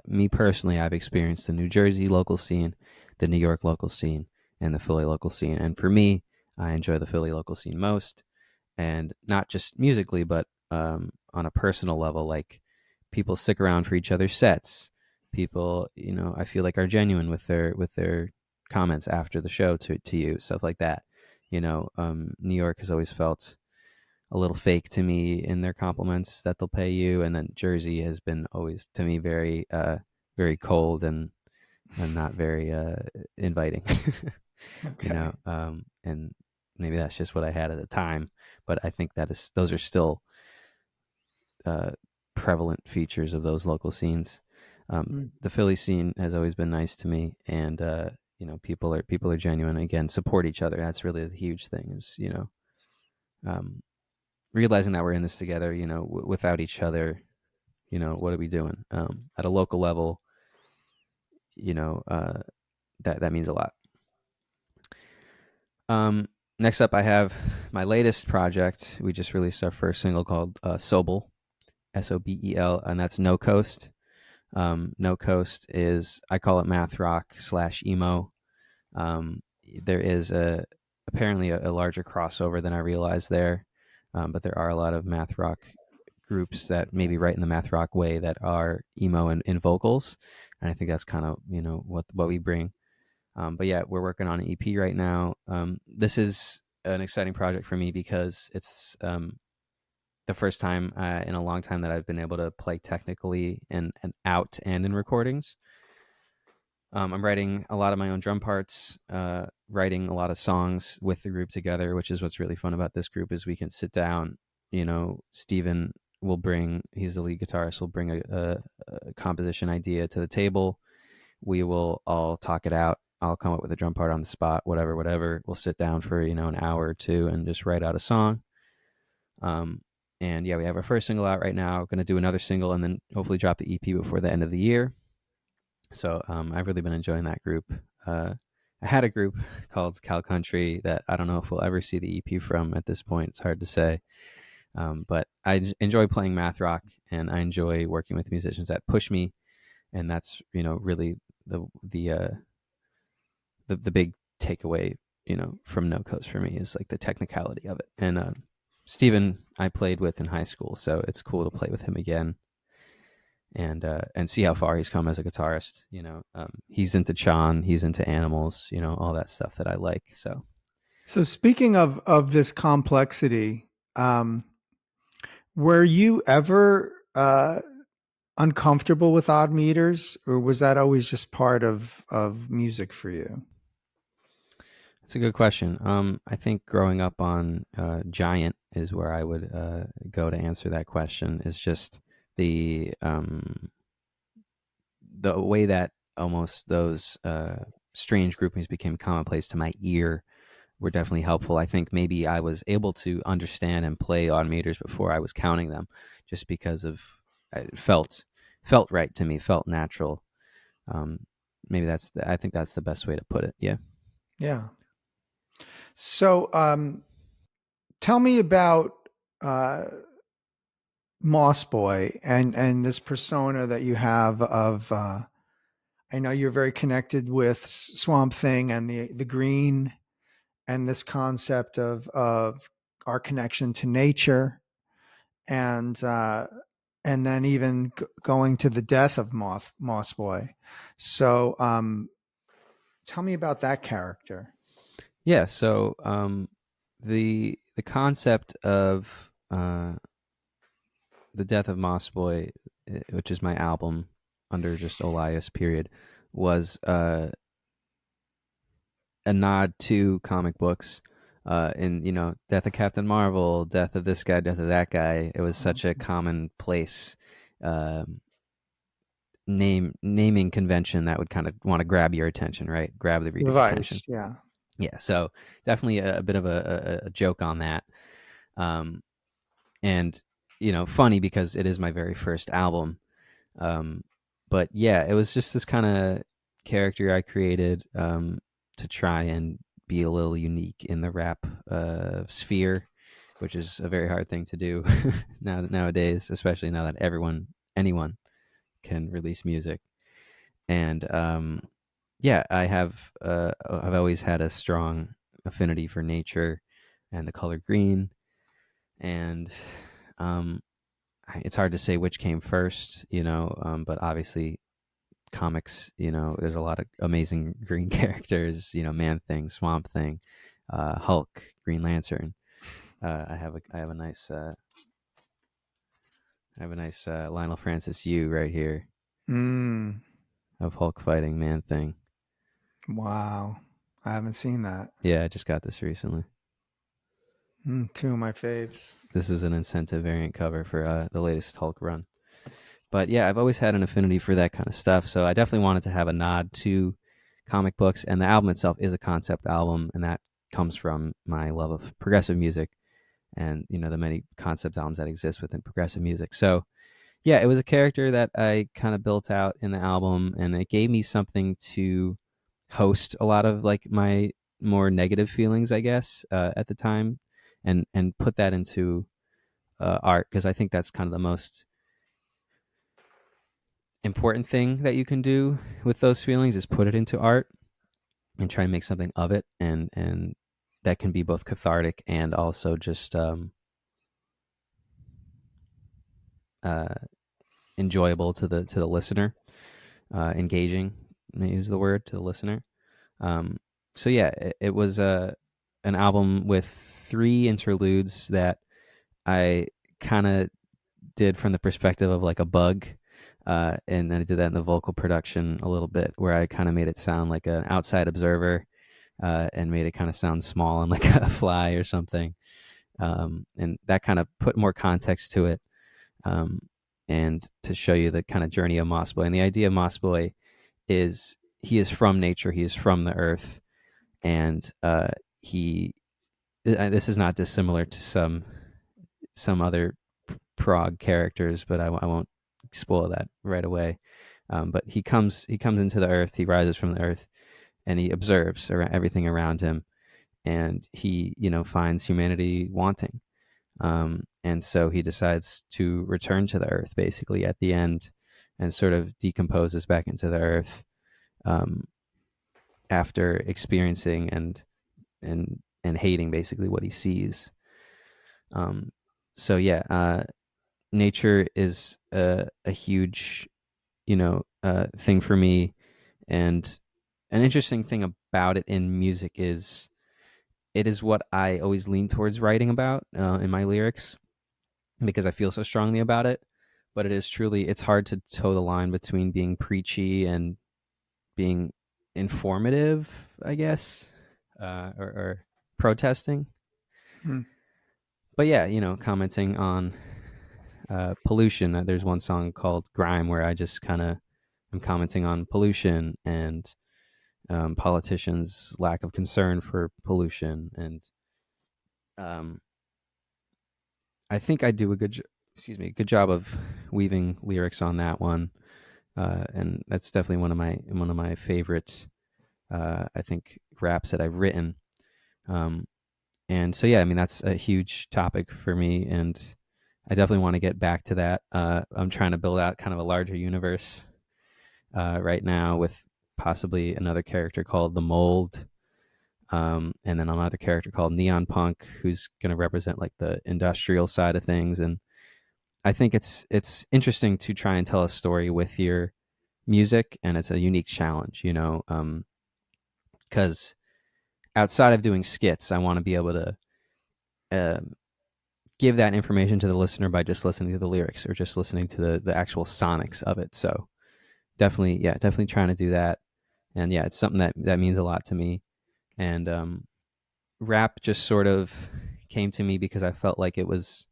Me personally, I've experienced the New Jersey local scene, the New York local scene, and the Philly local scene. And for me, I enjoy the Philly local scene most, and not just musically, but on a personal level. Like, people stick around for each other's sets. People, I feel like, are genuine with their comments after the show to you, stuff like that. New York has always felt a little fake to me in their compliments that they'll pay you, and then Jersey has been always to me very very cold and not very inviting. Okay. And maybe that's just what I had at the time, but I think those are still prevalent features of those local scenes. The Philly scene has always been nice to me, and people are genuine. Again, support each other. That's really the huge thing. Is realizing that we're in this together. Without each other, what are we doing? At a local level, that means a lot. Next up, I have my latest project. We just released our first single called Sobel, Sobel, and that's No Coast. No Coast is, I call it math rock / emo. There is apparently a larger crossover than I realized there, but there are a lot of math rock groups that maybe write in the math rock way that are emo in vocals, and I think that's kind of what we bring. But yeah, we're working on an EP right now. This is an exciting project for me because it's the first time in a long time that I've been able to play technically and out and in recordings. I'm writing a lot of my own drum parts, writing a lot of songs with the group together, which is what's really fun about this group is we can sit down. Steven he's the lead guitarist, will bring a composition idea to the table. We will all talk it out. I'll come up with a drum part on the spot, whatever. We'll sit down for, an hour or two and just write out a song. And yeah, we have our first single out right now. Going to do another single and then hopefully drop the EP before the end of the year. So I've really been enjoying that group. I had a group called Cal Country that I don't know if we'll ever see the EP from at this point. It's hard to say. But I enjoy playing math rock, and I enjoy working with musicians that push me, and that's really the big takeaway from No Coast for me is like the technicality of it. And Steven I played with in high school, so it's cool to play with him again and see how far he's come as a guitarist. He's into Chan, he's into Animals, all that stuff that I like. So speaking of this complexity, were you ever uncomfortable with odd meters, or was that always just part of music for you? That's a good question. I think growing up on Giant is where I would go to answer that question. Is just the way that almost those strange groupings became commonplace to my ear were definitely helpful. I think maybe I was able to understand and play odd meters before I was counting them, just because of it felt right to me, felt natural. Maybe I think that's the best way to put it. Yeah. Yeah. So, tell me about Moss Boy and this persona that you have of. I know you're very connected with Swamp Thing and the green, and this concept of our connection to nature, and then even going to the death of Moss Boy. So, tell me about that character. Yeah. So the concept of the death of Moss Boy, which is my album under just Olias period, was a nod to comic books. In death of Captain Marvel, death of this guy, death of that guy. It was such a commonplace naming convention that would kind of want to grab your attention, right? Grab the reader's attention. Yeah. Yeah, so definitely a bit of a joke on that. And funny because it is my very first album. But yeah, it was just this kind of character I created to try and be a little unique in the rap sphere, which is a very hard thing to do nowadays, especially now that anyone can release music. And yeah, I've always had a strong affinity for nature and the color green, and it's hard to say which came first, but obviously comics, there's a lot of amazing green characters, Man-Thing, Swamp Thing, Hulk, Green Lantern. I have a nice Lionel Francis Yu right here of Hulk fighting Man-Thing. Wow. I haven't seen that. Yeah, I just got this recently. Two of my faves. This is an incentive variant cover for the latest Hulk run. But yeah, I've always had an affinity for that kind of stuff. So I definitely wanted to have a nod to comic books. And the album itself is a concept album. And that comes from my love of progressive music and, the many concept albums that exist within progressive music. So yeah, it was a character that I kind of built out in the album. And it gave me something to host a lot of like my more negative feelings, I guess, at the time. And put that into art, because I think that's kind of the most important thing that you can do with those feelings is put it into art and try and make something of it, and that can be both cathartic and also just enjoyable to the listener, engaging, maybe is the word, to the listener. So yeah, it was an album with 3 interludes that I kind of did from the perspective of like a bug, and then I did that in the vocal production a little bit, where I kind of made it sound like an outside observer, and made it kind of sound small and like a fly or something, and that kind of put more context to it, and to show you the kind of journey of Moss Boy. And the idea of Moss Boy is he is from nature, he is from the earth, and this is not dissimilar to some some other prog characters, but I won't spoil that right away. But he comes into the earth, he rises from the earth, and he observes everything around him, and he finds humanity wanting, and so he decides to return to the earth basically at the end, and sort of decomposes back into the earth, um, after experiencing and hating basically what he sees. Um, so yeah, nature is a huge thing for me, and an interesting thing about it in music is it is what I always lean towards writing about in my lyrics, because I feel so strongly about it. But it's hard to toe the line between being preachy and being informative, I guess, or protesting. Hmm. But yeah, commenting on pollution. There's one song called Grime where I just kind of am commenting on pollution and politicians' lack of concern for pollution. And um, I think I do a good job of weaving lyrics on that one. And that's definitely one of my favorite, I think, raps that I've written. Um, and so, yeah, I mean, that's a huge topic for me, and I definitely want to get back to that. I'm trying to build out kind of a larger universe right now, with possibly another character called the Mold, and then another character called Neon Punk, who's going to represent like the industrial side of things. And I think it's interesting to try and tell a story with your music, and it's a unique challenge, because outside of doing skits, I want to be able to um, give that information to the listener by just listening to the lyrics or just listening to the actual sonics of it. So definitely trying to do that. And yeah, it's something that means a lot to me. And rap just sort of came to me because I felt like it was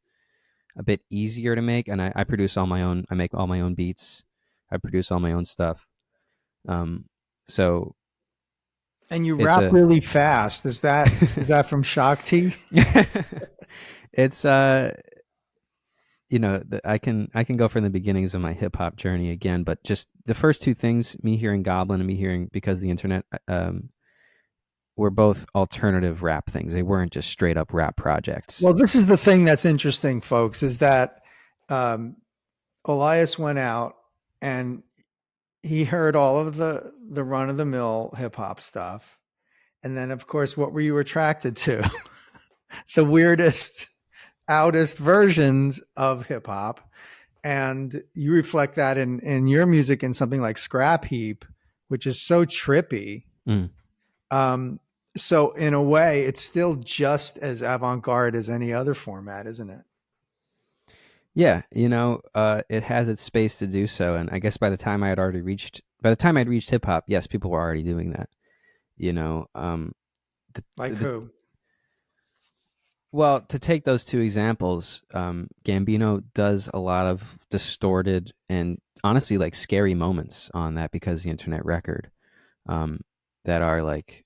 a bit easier to make. And I produce all my own, I make all my own beats. I produce all my own stuff. So And you it's rap really fast. Is that from Shakti? it's I can go from the beginnings of my hip hop journey again, but just the first two things, me hearing Goblin and me hearing Because of the Internet, were both alternative rap things. They weren't just straight up rap projects. Well, this is the thing that's interesting, folks, is that um, Olias went out and he heard all of the run of the mill hip hop stuff. And then, of course, what were you attracted to? The weirdest, outest versions of hip hop. And you reflect that in your music in something like Scrap Heap, which is so trippy. Mm. Um, so in a way, it's still just as avant-garde as any other format, isn't it? Yeah, it has its space to do so, and I guess by the time I'd reached hip hop, yes, people were already doing that. You know, Like who? well, to take those two examples, Gambino does a lot of distorted and honestly like scary moments on that Because the Internet record, um, that are like,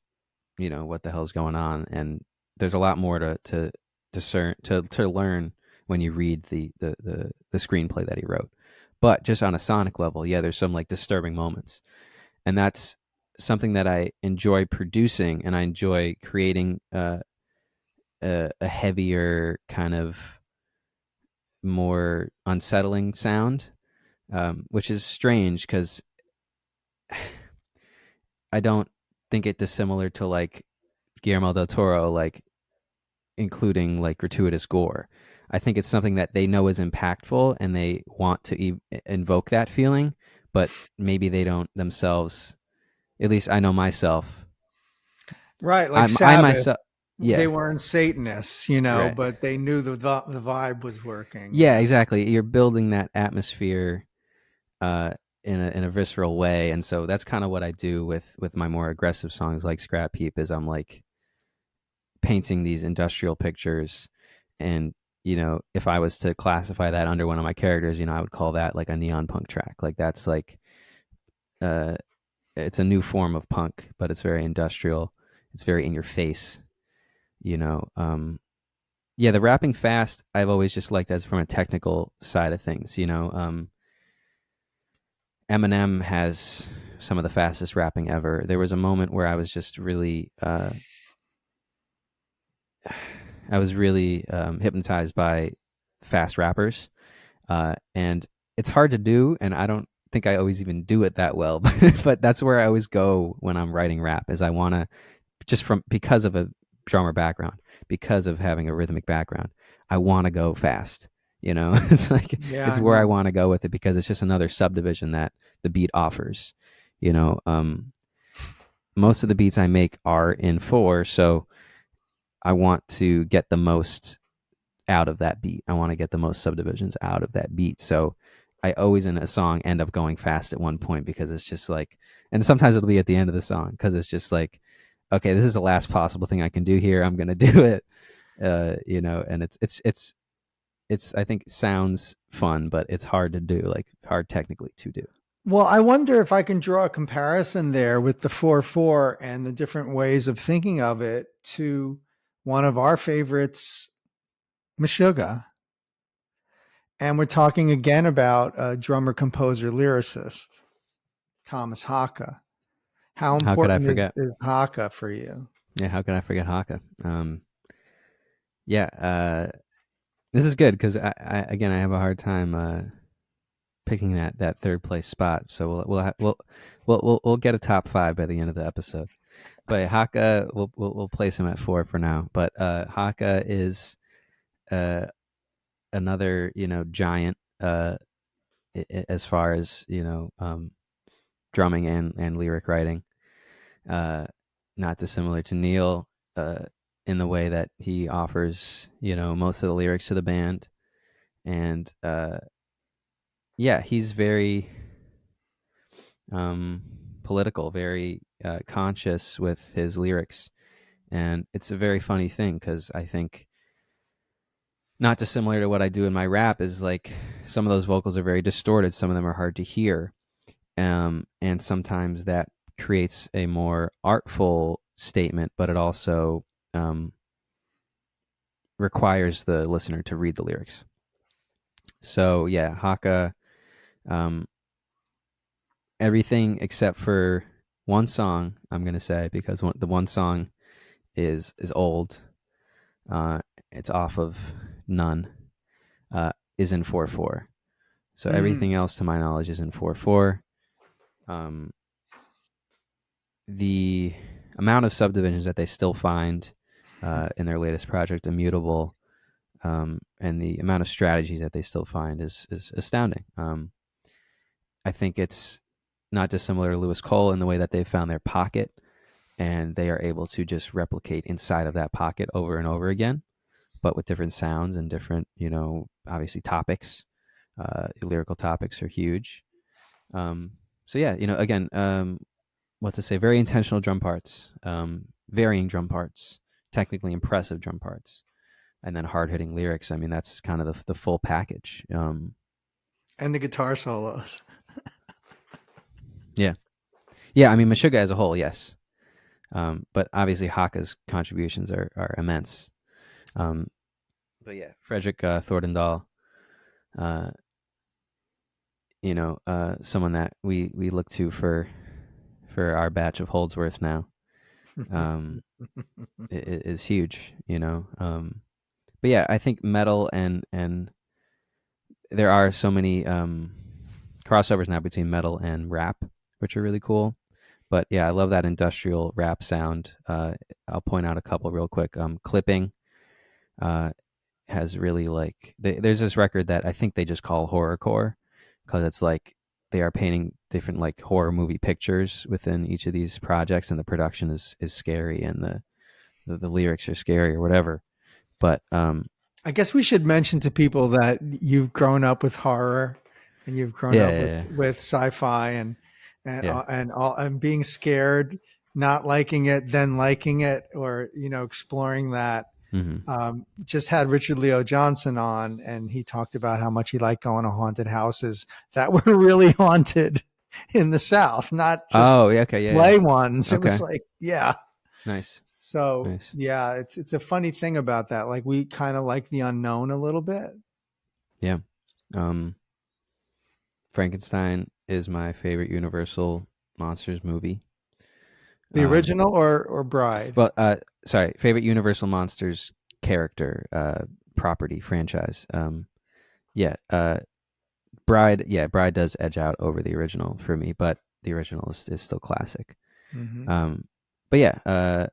what the hell's going on? And there's a lot more to discern, to learn when you read the screenplay that he wrote. But just on a sonic level, yeah, there's some like disturbing moments, and that's something that I enjoy producing, and I enjoy creating a heavier kind of more unsettling sound, which is strange because I don't think it dissimilar to like Guillermo del Toro, like including like gratuitous gore. I think it's something that they know is impactful and they want to invoke that feeling, but maybe they don't themselves. At least I know myself. Right, like I Sabbath. myself, They yeah, weren't Satanists, right, but they knew the vibe was working. yeah, exactly. You're building that atmosphere uh, in a visceral way, and so that's kind of what I do with my more aggressive songs like Scrap Heap. Is I'm like painting these industrial pictures, and if I was to classify that under one of my characters, I would call that like a neon punk track. Like that's like uh it's a new form of punk, but it's very industrial, it's very in your face, you know um yeah, the rapping fast, I've always just liked as from a technical side of things. Eminem has some of the fastest rapping ever. There was a moment where I was just really, hypnotized by fast rappers, and it's hard to do, and I don't think I always even do it that well. But that's where I always go when I'm writing rap. Is I want to because of a drummer background, because of having a rhythmic background, I want to go fast. It's like Yeah, it's I where I know. want to go with it because it's just another subdivision that the beat offers. You know, most of the beats I make are in 4, so I want to get the most out of that beat. I want to get the most subdivisions out of that beat. So I always in a song end up going fast at one point because it's just like, and sometimes it'll be at the end of the song because it's just like, okay, this is the last possible thing I can do here. I'm gonna do it. And it's I think it sounds fun, but it's hard to do, like hard technically to do. Well, I wonder if I can draw a comparison there with the 4/4 and the different ways of thinking of it to one of our favorites, Meshuggah. And we're talking again about a drummer, composer, lyricist, Thomas Haka. How How could I important forget? is Haka for you? Yeah, how could I forget Haka? Yeah, this is good because I have a hard time picking that third place spot. So we'll get a top 5 by the end of the episode. But Haka, we'll place him at 4 for now. But Haka is another giant as far as drumming and lyric writing. Not dissimilar to Neil in the way that he offers most of the lyrics to the band, and yeah, he's very political, very conscious with his lyrics, and it's a very funny thing because I think not dissimilar to what I do in my rap is like some of those vocals are very distorted, some of them are hard to hear, and sometimes that creates a more artful statement, but it also requires the listener to read the lyrics. So yeah, Haka, everything except for one song, I'm gonna say, because the one song is old. It's off of None. Is in 4/4. So everything else, to my knowledge, is in 4/4. The amount of subdivisions that they still find in their latest project, Immutable, and the amount of strategies that they still find is astounding. I think it's not dissimilar to Lewis Cole in the way that they've found their pocket, and they are able to just replicate inside of that pocket over and over again, but with different sounds and different, obviously topics. Lyrical topics are huge. So yeah, again, what to say? Very intentional drum parts, varying drum parts, technically impressive drum parts, and then hard hitting lyrics. I mean, that's kind of the full package. And the guitar solos. Yeah. I mean, Meshuggah as a whole, yes, but obviously Haka's contributions are immense. But yeah, Frederick Thorndahl, someone that we look to for our batch of Holdsworth now, is huge. But yeah, I think metal and there are so many crossovers now between metal and rap, which are really cool. But yeah, I love that industrial rap sound. I'll point out a couple real quick. Clipping has really there's this record that I think they just call horrorcore because it's like they are painting different like horror movie pictures within each of these projects, and the production is scary, and the lyrics are scary or whatever. But I guess we should mention to people that you've grown up with horror, and you've grown up with sci-fi and being scared, not liking it, then liking it, or exploring that. Just had Richard Leo Johnson on, and he talked about how much he liked going to haunted houses that were really haunted in the South, not just okay, Bley ones. Okay. It was like, yeah. Nice. So Nice. yeah, it's a funny thing about that. Like we kind of like the unknown a little bit. Yeah. Frankenstein is my favorite Universal Monsters movie. The original or Bride? Well, sorry, favorite Universal Monsters character, property, franchise. Bride does edge out over the original for me, but the original is still classic. Mm-hmm. But yeah,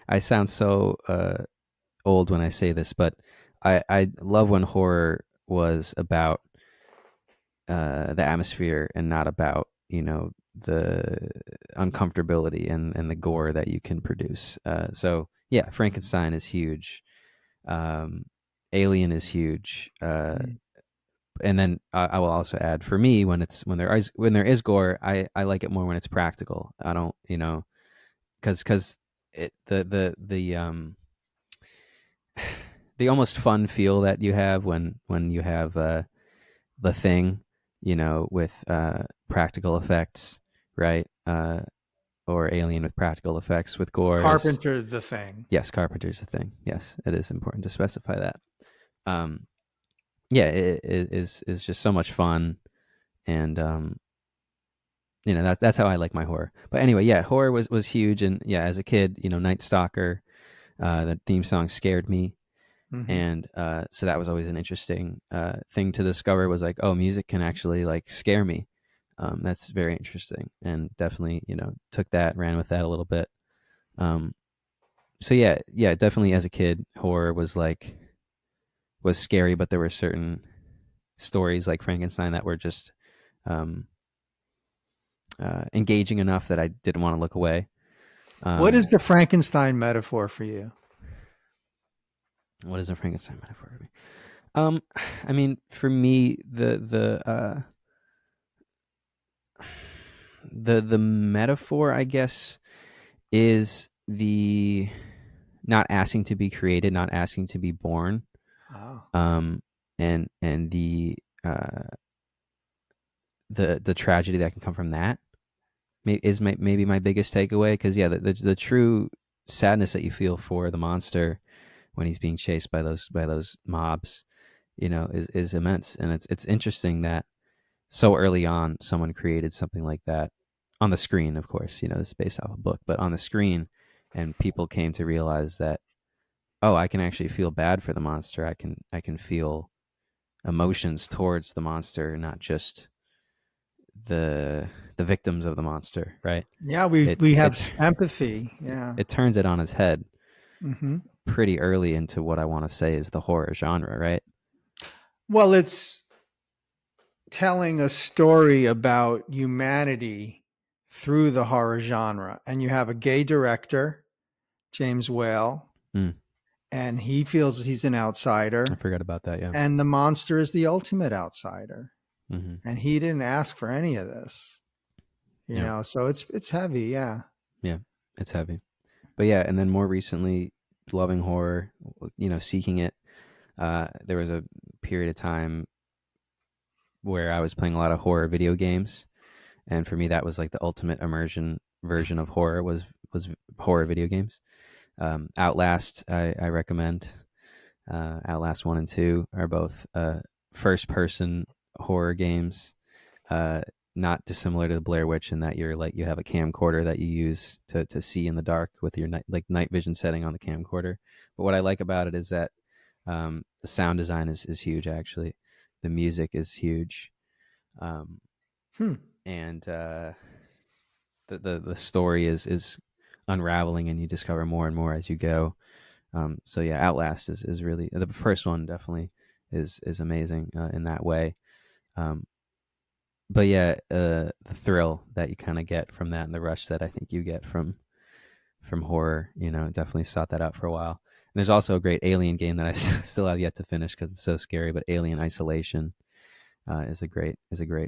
I sound so old when I say this, but I love when horror was about the atmosphere and not about the uncomfortability and the gore that you can produce. So yeah, Frankenstein is huge. Alien is huge. And then I will also add, for me, when there is gore, I like it more when it's practical. I don't, because it the almost fun feel that you have when you have the Thing, with practical effects, right? Or Alien with practical effects with gore is, Carpenter, The Thing. yes, Carpenter's a thing. Yes, it is important to specify that. Yeah, it is just so much fun, and that's how I like my horror. But anyway, yeah, horror was huge, and yeah, as a kid, Night Stalker, the theme song scared me. Mm-hmm. And so that was always an interesting thing to discover, was like, oh, music can actually like scare me. That's very interesting, and definitely took that, ran with that a little bit. So yeah, definitely as a kid, horror was scary, but there were certain stories like Frankenstein that were just um, engaging enough that I didn't want to look away. What is the Frankenstein metaphor for you? What is a Frankenstein metaphor for me? I mean, for me, the metaphor, I guess, is the not asking to be created, not asking to be born, Oh. and the tragedy that can come from that is maybe my biggest takeaway. Because yeah, the true sadness that you feel for the monster when he's being chased by those mobs, is immense. And it's interesting that so early on someone created something like that on the screen. Of course, this is based off a book, but on the screen, and people came to realize that, oh, I can actually feel bad for the monster. I can feel emotions towards the monster, not just the victims of the monster, right? Yeah, we It we have it empathy. Yeah. it turns it on its head Mm-hmm. pretty early into what I want to say is the horror genre, right? Well, it's telling a story about humanity through the horror genre. And you have a gay director, James Whale, Mm, and he feels he's an I outsider. forgot about that. Yeah. And the monster is the ultimate outsider. Mm-hmm. And he didn't ask for any of this. Yeah. So it's heavy, yeah. Yeah. It's heavy, but yeah. And then more recently, loving horror, seeking it. There was a period of time where I was playing a lot of horror video games, and for me, that was like the ultimate immersion version of horror was horror video games. Outlast, I recommend. Outlast 1 and 2 are both first person horror games, uh, not dissimilar to the Blair Witch in that you have a camcorder that you use to see in the dark with your night vision setting on the camcorder. But what I like about it is that the sound design is huge. Actually, the music is huge, Hmm. and the story is unraveling, and you discover more and more as you go. So yeah, Outlast is really, the first one definitely is amazing in that way. But yeah, the thrill that you kind of get from that, and the rush that I think you get from horror, definitely sought that out for a while. And there's also a great Alien game that I still have yet to finish because it's so scary. But Alien Isolation is a great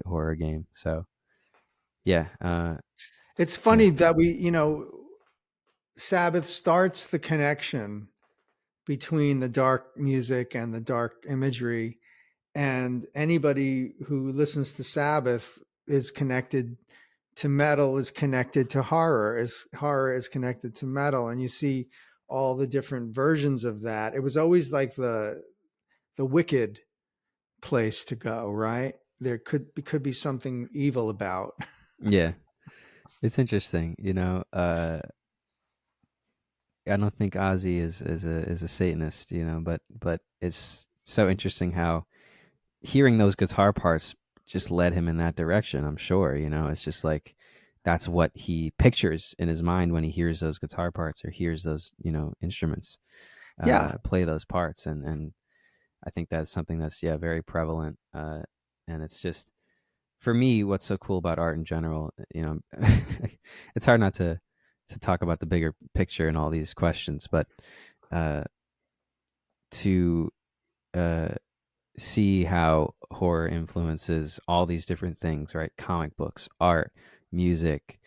horror game. So yeah, It's yeah, funny that Sabbath starts the connection between the dark music and the dark imagery. And anybody who listens to Sabbath is connected to metal is connected to horror, is horror is connected to metal, and you see all the different versions of that. It was always like the wicked place to go, right? There could be something evil about. Yeah, it's interesting. I don't think Ozzy is a Satanist, but it's so interesting how hearing those guitar parts just led him in that direction. I'm sure, it's just like that's what he pictures in his mind when he hears those guitar parts or hears those instruments Yeah. play those parts, and I think that's something that's very prevalent, and it's just for me what's so cool about art in general. It's hard not to talk about the bigger picture and all these questions, but uh, to uh, see how horror influences all these different things, right? Comic books, art, music.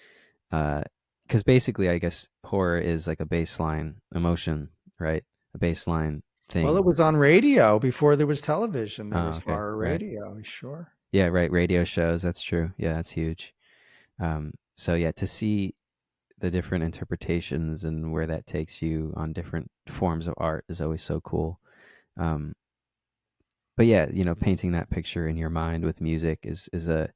Because basically, I guess horror is like a baseline emotion, right? A baseline Well, it thing. was on radio before there was television. There Oh, was okay, horror right. radio, sure. Yeah, right. Radio shows. That's true. Yeah, that's huge. So yeah, to see the different interpretations and where that takes you on different forms of art is always so cool. Um, but yeah, painting that picture in your mind with music is a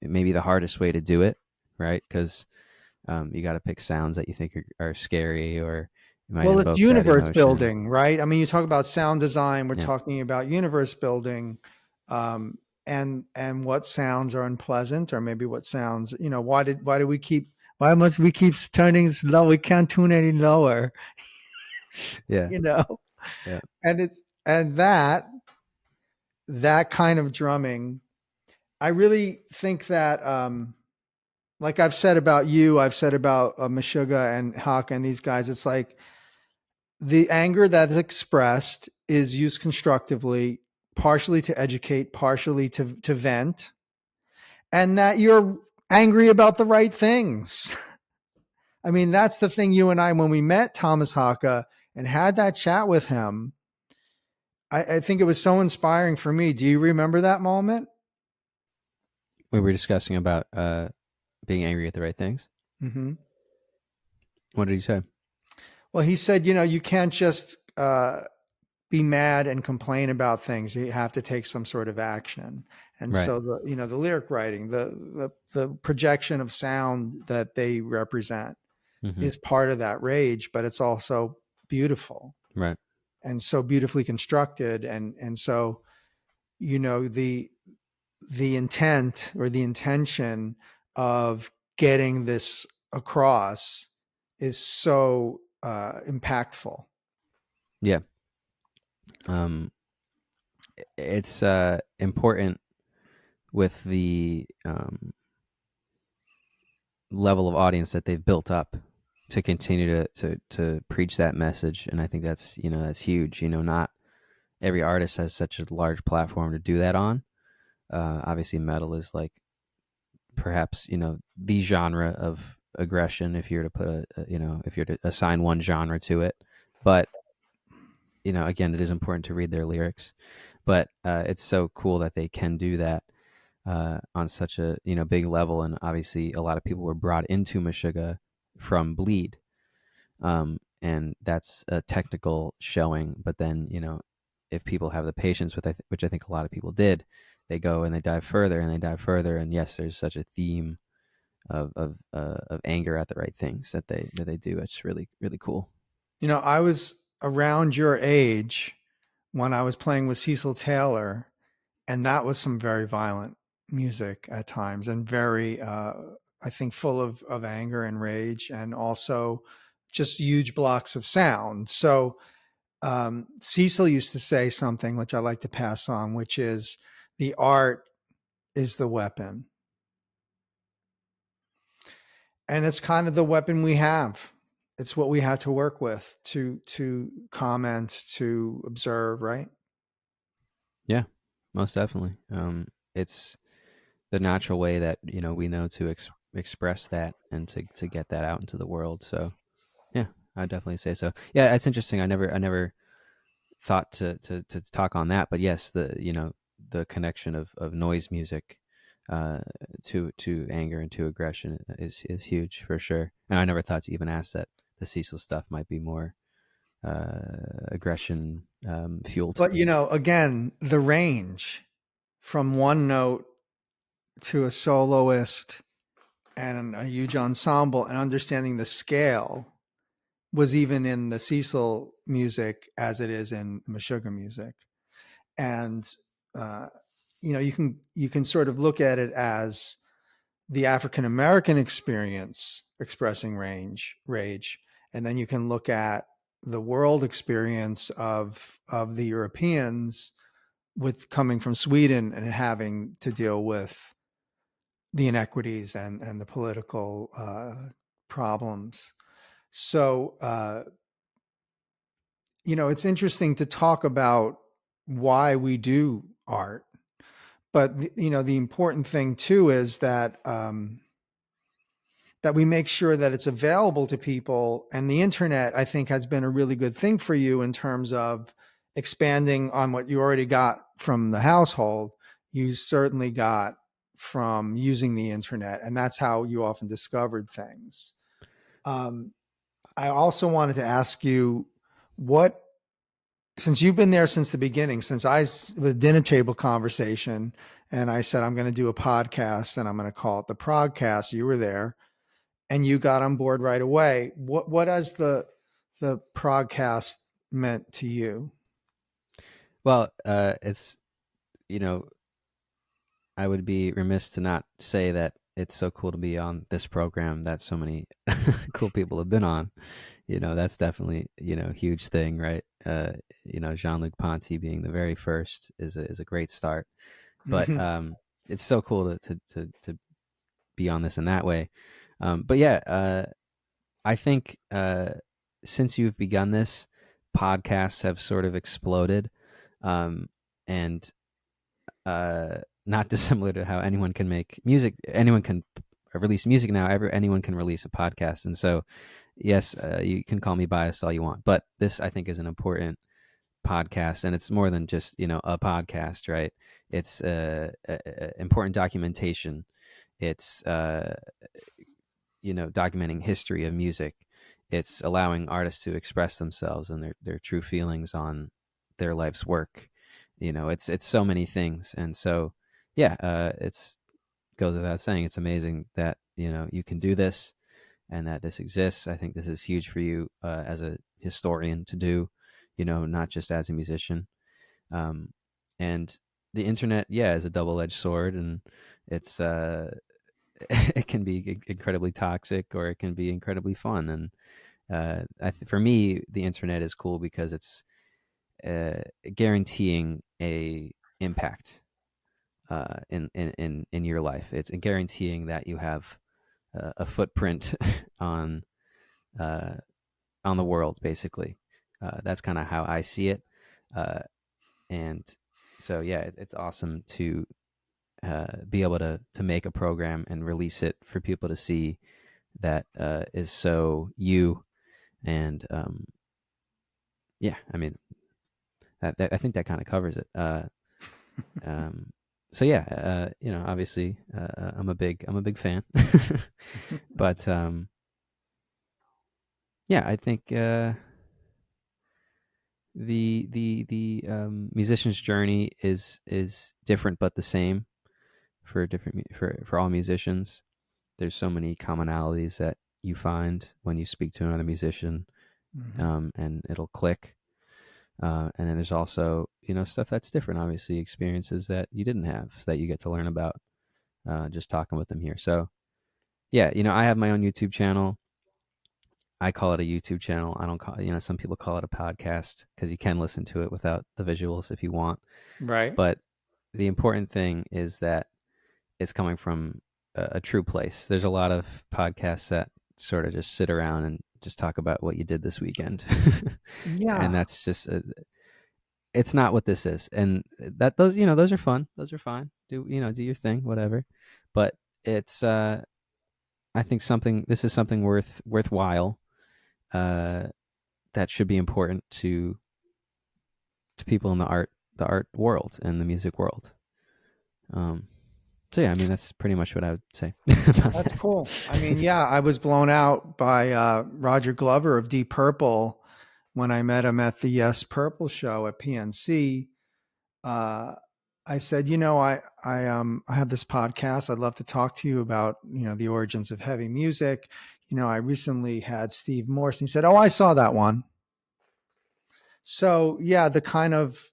maybe the hardest way to do it, right? Because you got to pick sounds that you think are scary or might Well, it's invoke that universe emotion. building, right? I mean, you talk about sound design, we're Yeah, talking about universe building, and what sounds are unpleasant, or maybe what sounds, why must we keep turning this low? We can't tune any lower, yeah, you know? yeah, And that kind of drumming, I really think that like I've said about you, I've said about Meshuggah and Hawk and these guys, it's like the anger that is expressed is used constructively, partially to educate, partially to vent, and that you're angry about the right things. I mean, that's the thing. You and I, when we met Thomas Haka and had that chat with him, I think it was so inspiring for me. Do you remember that moment? we were discussing about being angry at the right things. Mm-hmm. What did he say? Well, he said, you can't just be mad and complain about things. You have to take some sort of action. And Right. so the lyric writing, the projection of sound that they represent Mm-hmm. is part of that rage, but it's also beautiful Right. and so beautifully constructed. And so, the intent or the intention of getting this across is so impactful. Yeah. Um, it's important with the level of audience that they've built up to continue to preach that message, and I think that's huge. Not every artist has such a large platform to do that on. Obviously, metal is like perhaps the genre of aggression if you're to put if you're to assign one genre to it, but again, it is important to read their lyrics, but it's so cool that they can do that on such a big level, and obviously a lot of people were brought into Meshuggah from Bleed, and that's a technical showing. But then if people have the patience with which I think a lot of people did, they go and they dive further and they dive further, and yes, there's such a theme of anger at the right things that they do. It's really really cool. I was around your age when I was playing with Cecil Taylor, and that was some very violent music at times, and very, I think, full of anger and rage, and also just huge blocks of sound. So Cecil used to say something which I like to pass on, which is the art is the weapon. And it's kind of the weapon we have. It's what we have to work with to comment, to observe, right? Yeah, most definitely. It's the natural way that we know to express that and to get that out into the world. So yeah, I definitely say so. Yeah, it's interesting. I never thought to talk on that, but yes, the connection of noise music to anger and to aggression is huge for sure. And I never thought to even ask that the Cecil stuff might be more aggression fueled. But again, the range from one note to a soloist and a huge ensemble, and understanding the scale was even in the Cecil music as it is in Meshuggah music. And you can sort of look at it as the African American experience expressing rage, and then you can look at the world experience of the Europeans with coming from Sweden and having to deal with the inequities and the political problems. So it's interesting to talk about why we do art, but the important thing too is that that we make sure that it's available to people. And the internet, I think, has been a really good thing for you in terms of expanding on what you already got from the household. You certainly got from using the internet, and that's how you often discovered things. I also wanted to ask you since you've been there since the beginning, since the dinner table conversation, and I said, I'm going to do a podcast and I'm going to call it the ProgCast. You were there and you got on board right away. What has the ProgCast meant to you? Well, it's, I would be remiss to not say that it's so cool to be on this program that so many cool people have been on. That's definitely, a huge thing, right? Jean-Luc Ponty being the very first is a great start. But it's so cool to be on this in that way. But yeah, I think since you've begun this, podcasts have sort of exploded, and not dissimilar to how anyone can make music. Anyone can release music now. Anyone can release a podcast, and so yes, you can call me biased all you want, but this I think is an important podcast, and it's more than just a podcast, right? It's important documentation. It's documenting history of music. It's allowing artists to express themselves and their true feelings on their life's work. It's so many things, and so yeah, it's goes without saying. It's amazing that you can do this and that this exists. I think this is huge for you as a historian to do, not just as a musician. And the internet, yeah, is a double-edged sword, and it's it can be incredibly toxic or it can be incredibly fun. And for me, the internet is cool because it's guaranteeing a impact in your life. It's guaranteeing that you have a footprint on the world, basically. That's kind of how I see it. And so, yeah, it's awesome to be able to make a program and release it for people to see that is so you. And yeah, I mean, I think that kind of covers it. So yeah, obviously, I'm a big fan, but yeah, I think the musician's journey is different but the same for all musicians. There's so many commonalities that you find when you speak to another musician, and it'll click. And then there's also stuff that's different, obviously experiences that you didn't have that you get to learn about just talking with them here. So yeah, I have my own YouTube channel. I call it a YouTube channel. I don't call some people call it a podcast because you can listen to it without the visuals if you want. Right. But the important thing is that it's coming from a true place. There's a lot of podcasts that sort of just sit around and just talk about what you did this weekend. Yeah. And that's just it's not what this is. And those are fun. Those are fine. Do your thing, whatever. But it's I think this is something worthwhile that should be important to people in the art world and the music world. So yeah, I mean that's pretty much what I would say about That's that. cool. I mean, yeah, I was blown out by Roger Glover of Deep Purple when I met him at the Yes Purple show at PNC. Uh, I said, I have this podcast. I'd love to talk to you about, the origins of heavy music. I recently had Steve Morse, and he said, "Oh, I saw that one." So yeah, the kind of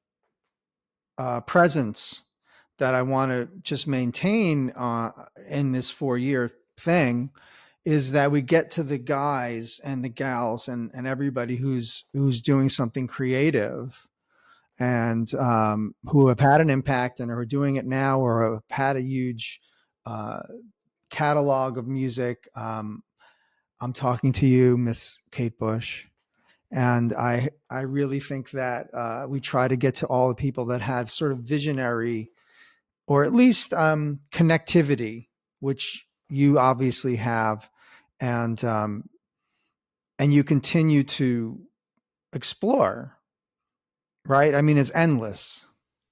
presence that I want to just maintain in this 4-year thing is that we get to the guys and the gals and everybody who's doing something creative and who have had an impact and are doing it now or have had a huge uh, catalog of music. I'm talking to you, Miss Kate Bush. And I really think that we try to get to all the people that have sort of visionary or at least connectivity, which you obviously have, and you continue to explore. Right? I mean, it's endless.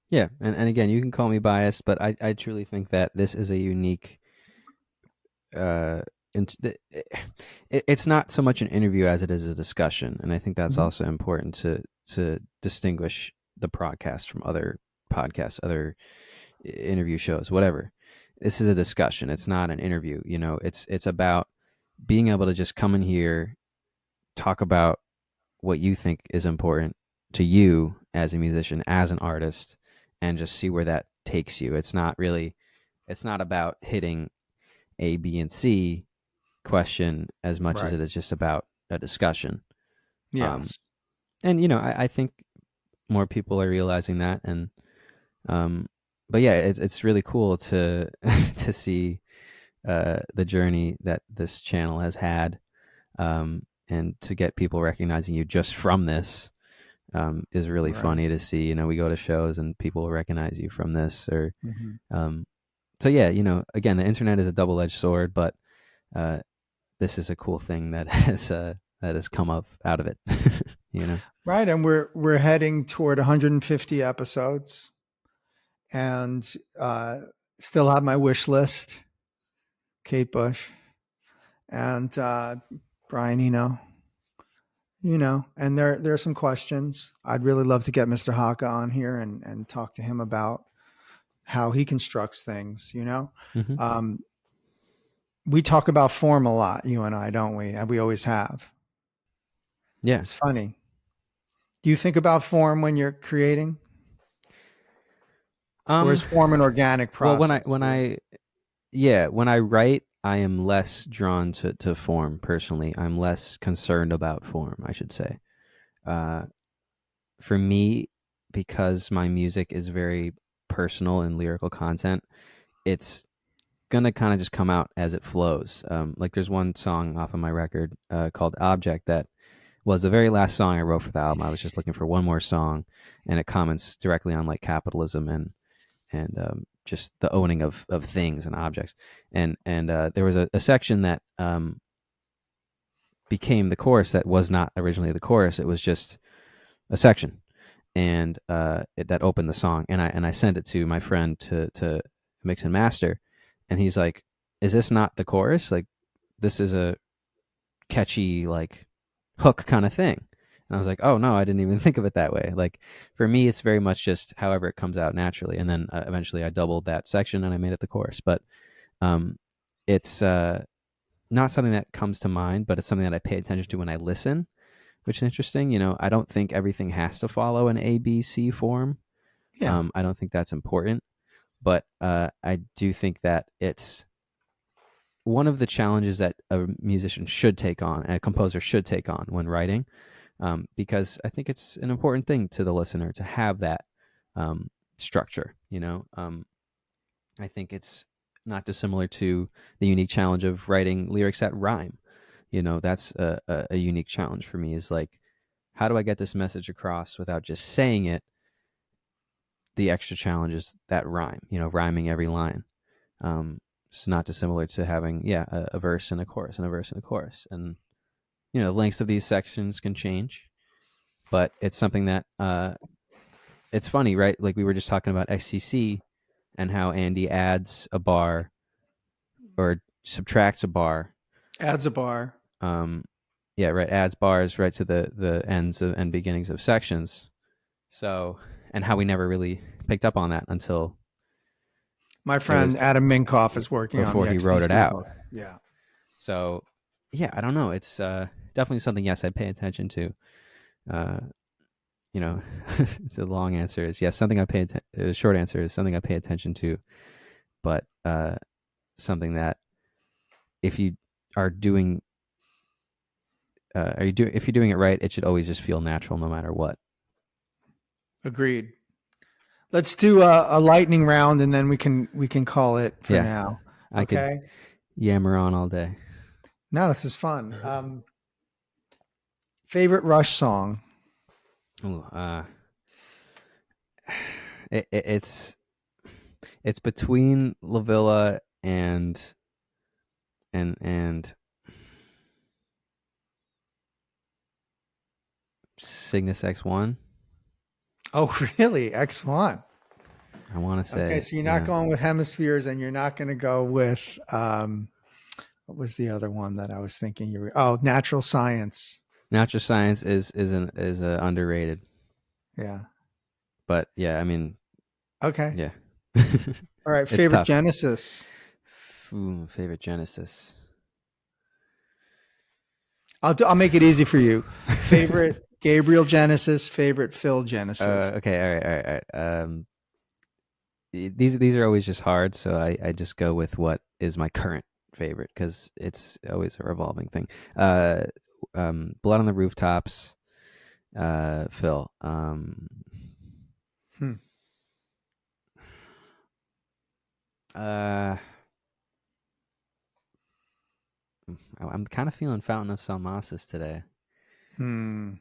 Yeah, and again, you can call me biased, but I truly think that this is a unique. Uh, it's not so much an interview as it is a discussion, and I think that's Mhm. also important to distinguish the podcast from other podcasts, other interview shows, whatever. This is a discussion. It's not an interview. It's about being able to just come in here, talk about what you think is important to you as a musician, as an artist, and just see where that takes you. It's not about hitting A, B, and C question as much as Right. it is just about a discussion. Um, Yes. and I think more people are realizing that, and um, but yeah, it's really cool to to see the journey that this channel has had, and to get people recognizing you just from this is really Right. funny to see. We go to shows and people recognize you from this, or Mhm. um, so yeah. Again, the internet is a double-edged sword, but uh, this is a cool thing that has come up out of it. you know. Right. And we're heading toward 150 episodes, and still have my wish list. Kate Bush and Brian Eno. And there's some questions. I'd really love to get Mr. Haka on here and talk to him about how he constructs things. Hmm. Um, we talk about form a lot, you and I, don't we? And we always have. Yeah. It's funny. Do you think about form when you're creating, or is Um. form an organic Well, process for you? when I write, I am less drawn to form personally. I'm less concerned about form, I should say. Uh, for me, because my music is very personal and lyrical content, it's gonna kind of just come out as it flows. Like there's one song off of my record called "Object" that was the very last song I wrote for the album. I was just looking for one more song, and it comments directly on like capitalism and just the owning of things and objects. And there was a section that became the chorus that was not originally the chorus. It was just a section, and that opened the song. And I sent it to my friend to mix and master, and he's like, "Is this not the chorus? Like, this is a catchy like hook kind of thing." And I was like, "Oh no, I didn't even think of it that way." Like for me, it's very much just however it comes out naturally. And then eventually, I doubled that section and I made it the chorus. But um, it's not something that comes to mind, but it's something that I pay attention to when I listen, which is interesting. I don't think everything has to follow an ABC form. Yeah. I don't think that's important, but I do think that it's one of the challenges that a musician should take on, and a composer should take on when writing, because I think it's an important thing to the listener to have that um, structure. I think it's not dissimilar to the unique challenge of writing lyrics that rhyme. That's a unique challenge for me. Is like, how do I get this message across without just saying it? The extra challenge is that rhyme. Rhyming every line. It's not dissimilar to having a verse and a chorus and a verse and a chorus, and lengths of these sections can change, but it's something that it's funny, right? Like we were just talking about XCC and how Andy adds a bar or subtracts a bar. Adds a bar. Yeah, right. Adds bars right to the ends and beginnings of sections. So, and how we never really picked up on that until my friend Adam Minkoff is working on the before he wrote it XTC out. book. Yeah. So, yeah, I don't know. It's definitely something. Yes, I pay attention to. You know, the long answer is yes. Something I pay attention. The short answer is something I pay attention to, but something that if you are doing, if you're doing it right, it should always just feel natural, no matter what. Agreed. Let's do a lightning round, and then we can call it for now. I could yammer on all day. No, this is fun. Favorite Rush song? Ooh, it's between La Villa and Cygnus X1. Oh, really? X1. I want to say. Okay, so you're not going with Hemispheres, and you're not going to go with what was the other one that I was thinking? Natural Science. Natural Science is underrated. Yeah. But yeah, I mean. Okay. Yeah. All right. Favorite Genesis. Favorite Genesis. I'll make it easy for you. Favorite Gabriel Genesis. Favorite Phil Genesis. Okay. All right. These are always just hard, so I just go with what is my current favorite because it's always a revolving thing. Blood on the Rooftops. Phil. I'm kind of feeling Fountain of Salmacis today. We'll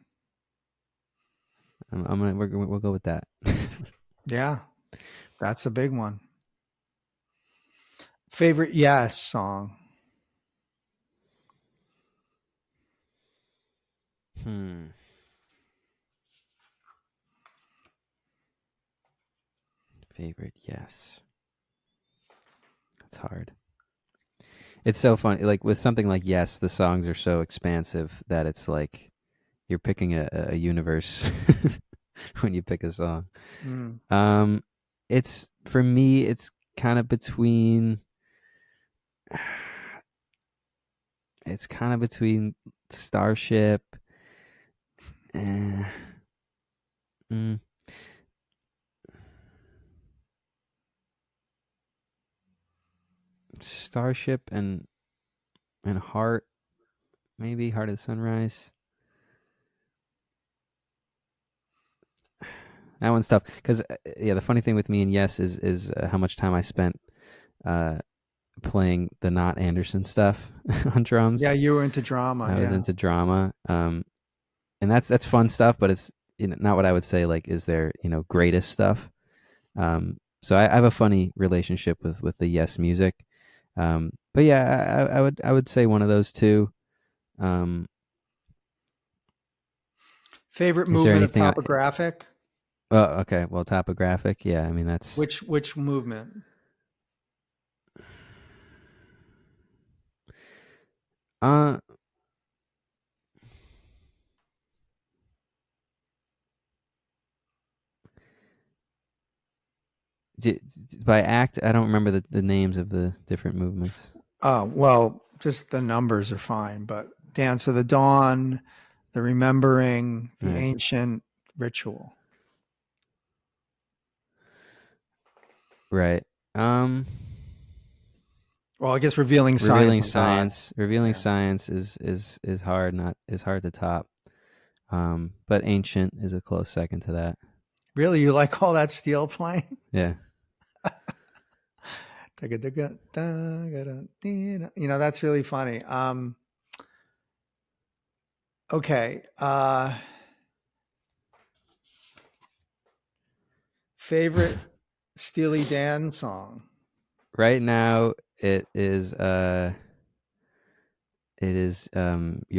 go with that. Yeah, that's a big one. Favorite Yes song? Favorite Yes. That's hard. It's so funny. Like with something like Yes, the songs are so expansive that it's like you're picking a universe when you pick a song. It's for me. It's kind of between. It's kind of between Starship. Starship and Heart, maybe Heart of the Sunrise. That one's tough because the funny thing with me and Yes is how much time I spent playing the not Anderson stuff on drums. Yeah, you were into drama. I was into drama, and that's fun stuff, but it's not what I would say like is their greatest stuff. So I have a funny relationship with the Yes music. But yeah, I would say one of those two. Favorite movement of Topographic? Oh, okay. Well, Topographic. Yeah, I mean that's which movement? By act, I don't remember the names of the different movements. Well, just the numbers are fine, but Dance of the Dawn, the Remembering, the Ancient, Ritual. Right. Well, I guess Revealing Science. Revealing Science is hard, is hard to top. But Ancient is a close second to that. Really, you like all that steel playing? Yeah. That's really funny. Okay. Favorite Steely Dan song? Right now it is Your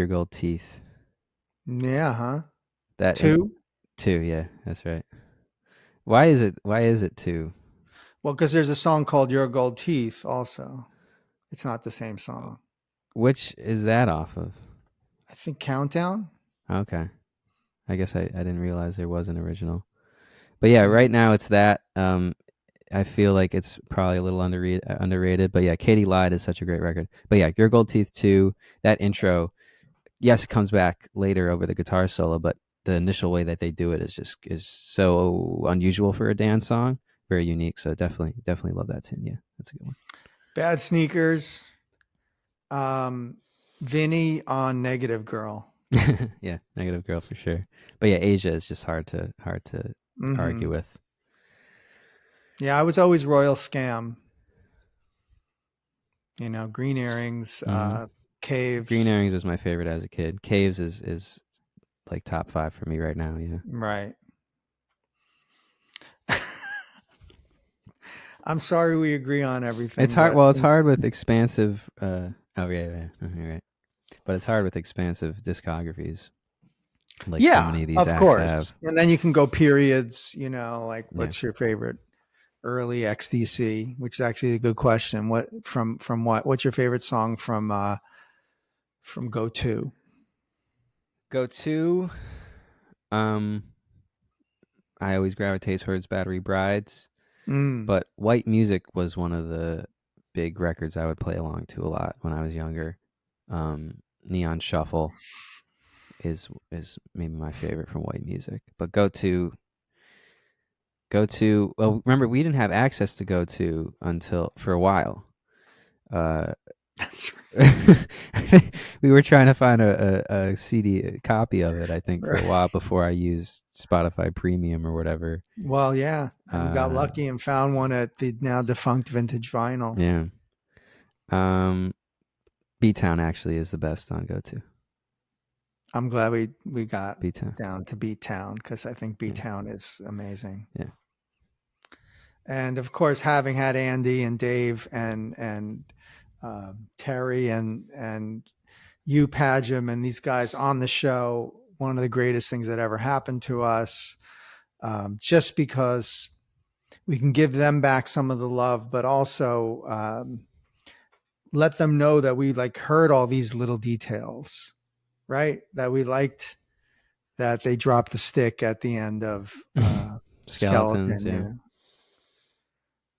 Gold Teeth. Yeah, huh? That two, yeah, that's right. Why is it two? Well, because there's a song called Your Gold Teeth also. It's not the same song. Which is that off of? I think Countdown. Okay. I guess I didn't realize there was an original. But yeah, right now it's that. I feel like it's probably a little underrated. But yeah, Katie Lied is such a great record. But yeah, Your Gold Teeth 2, that intro, yes, it comes back later over the guitar solo, but the initial way that they do it is so unusual for a dance song, very unique. So definitely love that tune. Yeah, that's a good one. Bad Sneakers. Vinny on Negative Girl. Yeah, Negative Girl for sure. But yeah, Asia is just hard to argue with. Yeah, I was always Royal Scam. Green Earrings, Caves. Green Earrings was my favorite as a kid. Caves is like top 5 for me right now. Yeah. Right. I'm sorry we agree on everything. It's hard. Well, it's hard with expansive. Oh yeah, right. But it's hard with expansive discographies. Like so many of these of acts course. have. And then you can go periods. Like what's your favorite early XTC? Which is actually a good question. What from what? What's your favorite song from Go To? Go To. I always gravitate towards Battery Brides. But White Music was one of the big records I would play along to a lot when I was younger. Neon Shuffle is maybe my favorite from White Music. But Go To. Well, remember we didn't have access to Go To until for a while. That's right. We were trying to find a CD copy of it, I think, for a while before I used Spotify Premium or whatever. Well, yeah, and got lucky and found one at the now defunct Vintage Vinyl. Yeah. B-Town actually is the best on Go To. I'm glad we got B-Town down to B-Town because I think B-Town is amazing. Yeah. And of course, having had Andy and Dave and Terry and you, Padgham, and these guys on the show, one of the greatest things that ever happened to us, just because we can give them back some of the love, but also let them know that we heard all these little details, right? That we liked that they dropped the stick at the end of Skeletons, Skeleton.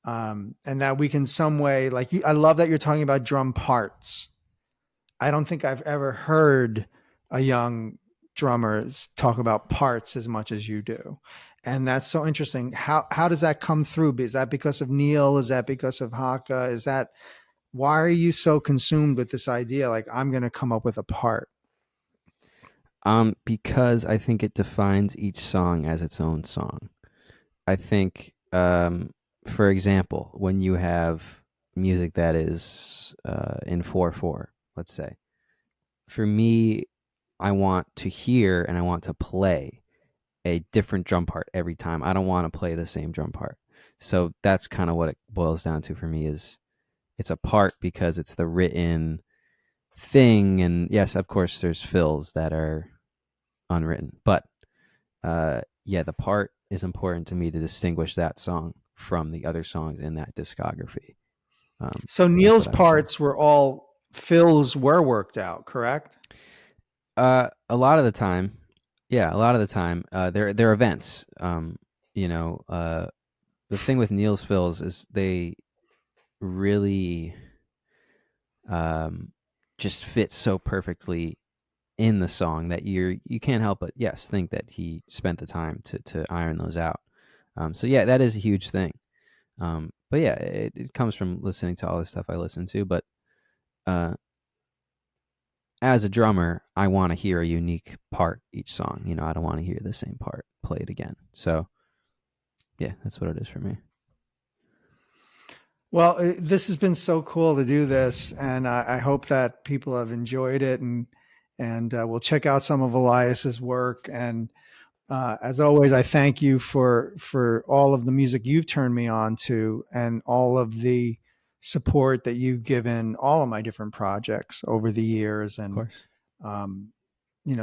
And that we can some way, I love that you're talking about drum parts. I don't think I've ever heard a young drummer talk about parts as much as you do. And that's so interesting. How does that come through? Is that because of Neil? Is that because of Haka? Why are you so consumed with this idea? I'm going to come up with a part. Because I think it defines each song as its own song. I think, for example, when you have music that is in 4/4, let's say, for me, I want to hear and I want to play a different drum part every time. I don't want to play the same drum part. So that's kind of what it boils down to for me is it's a part because it's the written thing. And yes, of course, there's fills that are unwritten. But the part is important to me to distinguish that song from the other songs in that discography. So Neil's parts were all fills were worked out, correct? A lot of the time. Yeah, a lot of the time. They're events. The thing with Neil's fills is they really just fit so perfectly in the song that you can't help but think that he spent the time to iron those out. So yeah, that is a huge thing. But yeah, it comes from listening to all the stuff I listen to. But as a drummer, I want to hear a unique part each song. I don't want to hear the same part played again. So yeah, that's what it is for me. Well, this has been so cool to do this, and I hope that people have enjoyed it, and we'll check out some of Olias's work. And as always, I thank you for all of the music you've turned me on to, and all of the support that you've given all of my different projects over the years. And of course.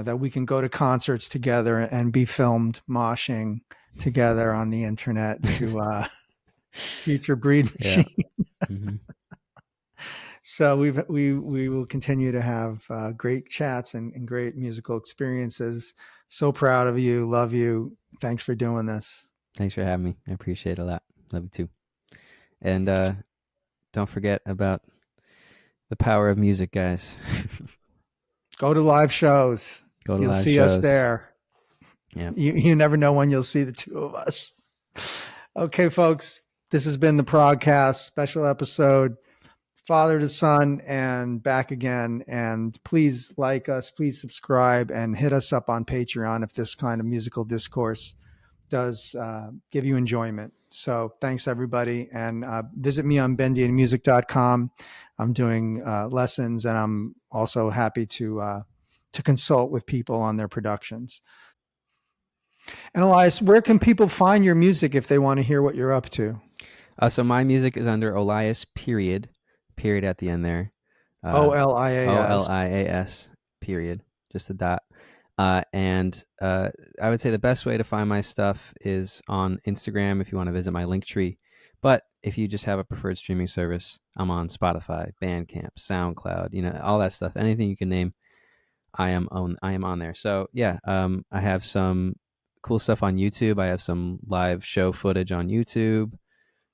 That we can go to concerts together and be filmed moshing together on the internet to future breed Yeah. machine. Hmm. So we will continue to have great chats and great musical experiences. So proud of you. Love you. Thanks for doing this. Thanks for having me. I appreciate it a lot. Love you too. And don't forget about the power of music, guys. Go to live shows. Go to You'll live see us shows. there. Yeah. You never know when you'll see the two of us. Okay, folks, this has been the ProgCast special episode, father to son and back again. And please like us, please subscribe, and hit us up on Patreon if this kind of musical discourse does give you enjoyment. So thanks, everybody. And visit me on bendianmusic.com. I'm doing lessons, and I'm also happy to consult with people on their productions. And Olias, where can people find your music if they want to hear what you're up to? So my music is under Olias period at the end there. OLIAS. OLIAS period, just a dot. And I would say the best way to find my stuff is on Instagram if you want to visit my link tree. But if you just have a preferred streaming service, I'm on Spotify, Bandcamp, SoundCloud, all that stuff. Anything you can name, I am on there. So yeah, I have some cool stuff on YouTube. I have some live show footage on YouTube.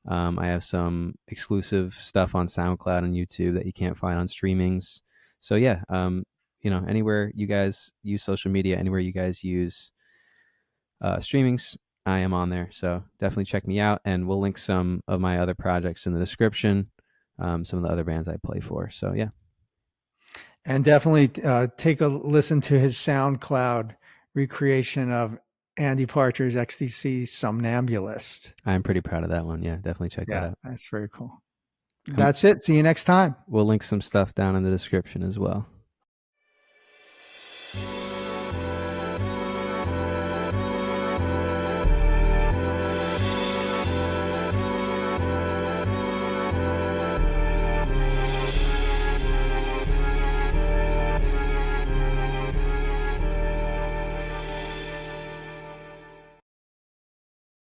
I have some exclusive stuff on SoundCloud and YouTube that you can't find on streamings. So yeah, anywhere you guys use social media, anywhere you guys use streamings, I am on there. So definitely check me out, and we'll link some of my other projects in the description, some of the other bands I play for. So yeah. And definitely take a listen to his SoundCloud recreation of Andy Parcher's XTC Somnambulist. I'm pretty proud of that one. Yeah, definitely check that out. That's very cool. That's it. See you next time. We'll link some stuff down in the description as well.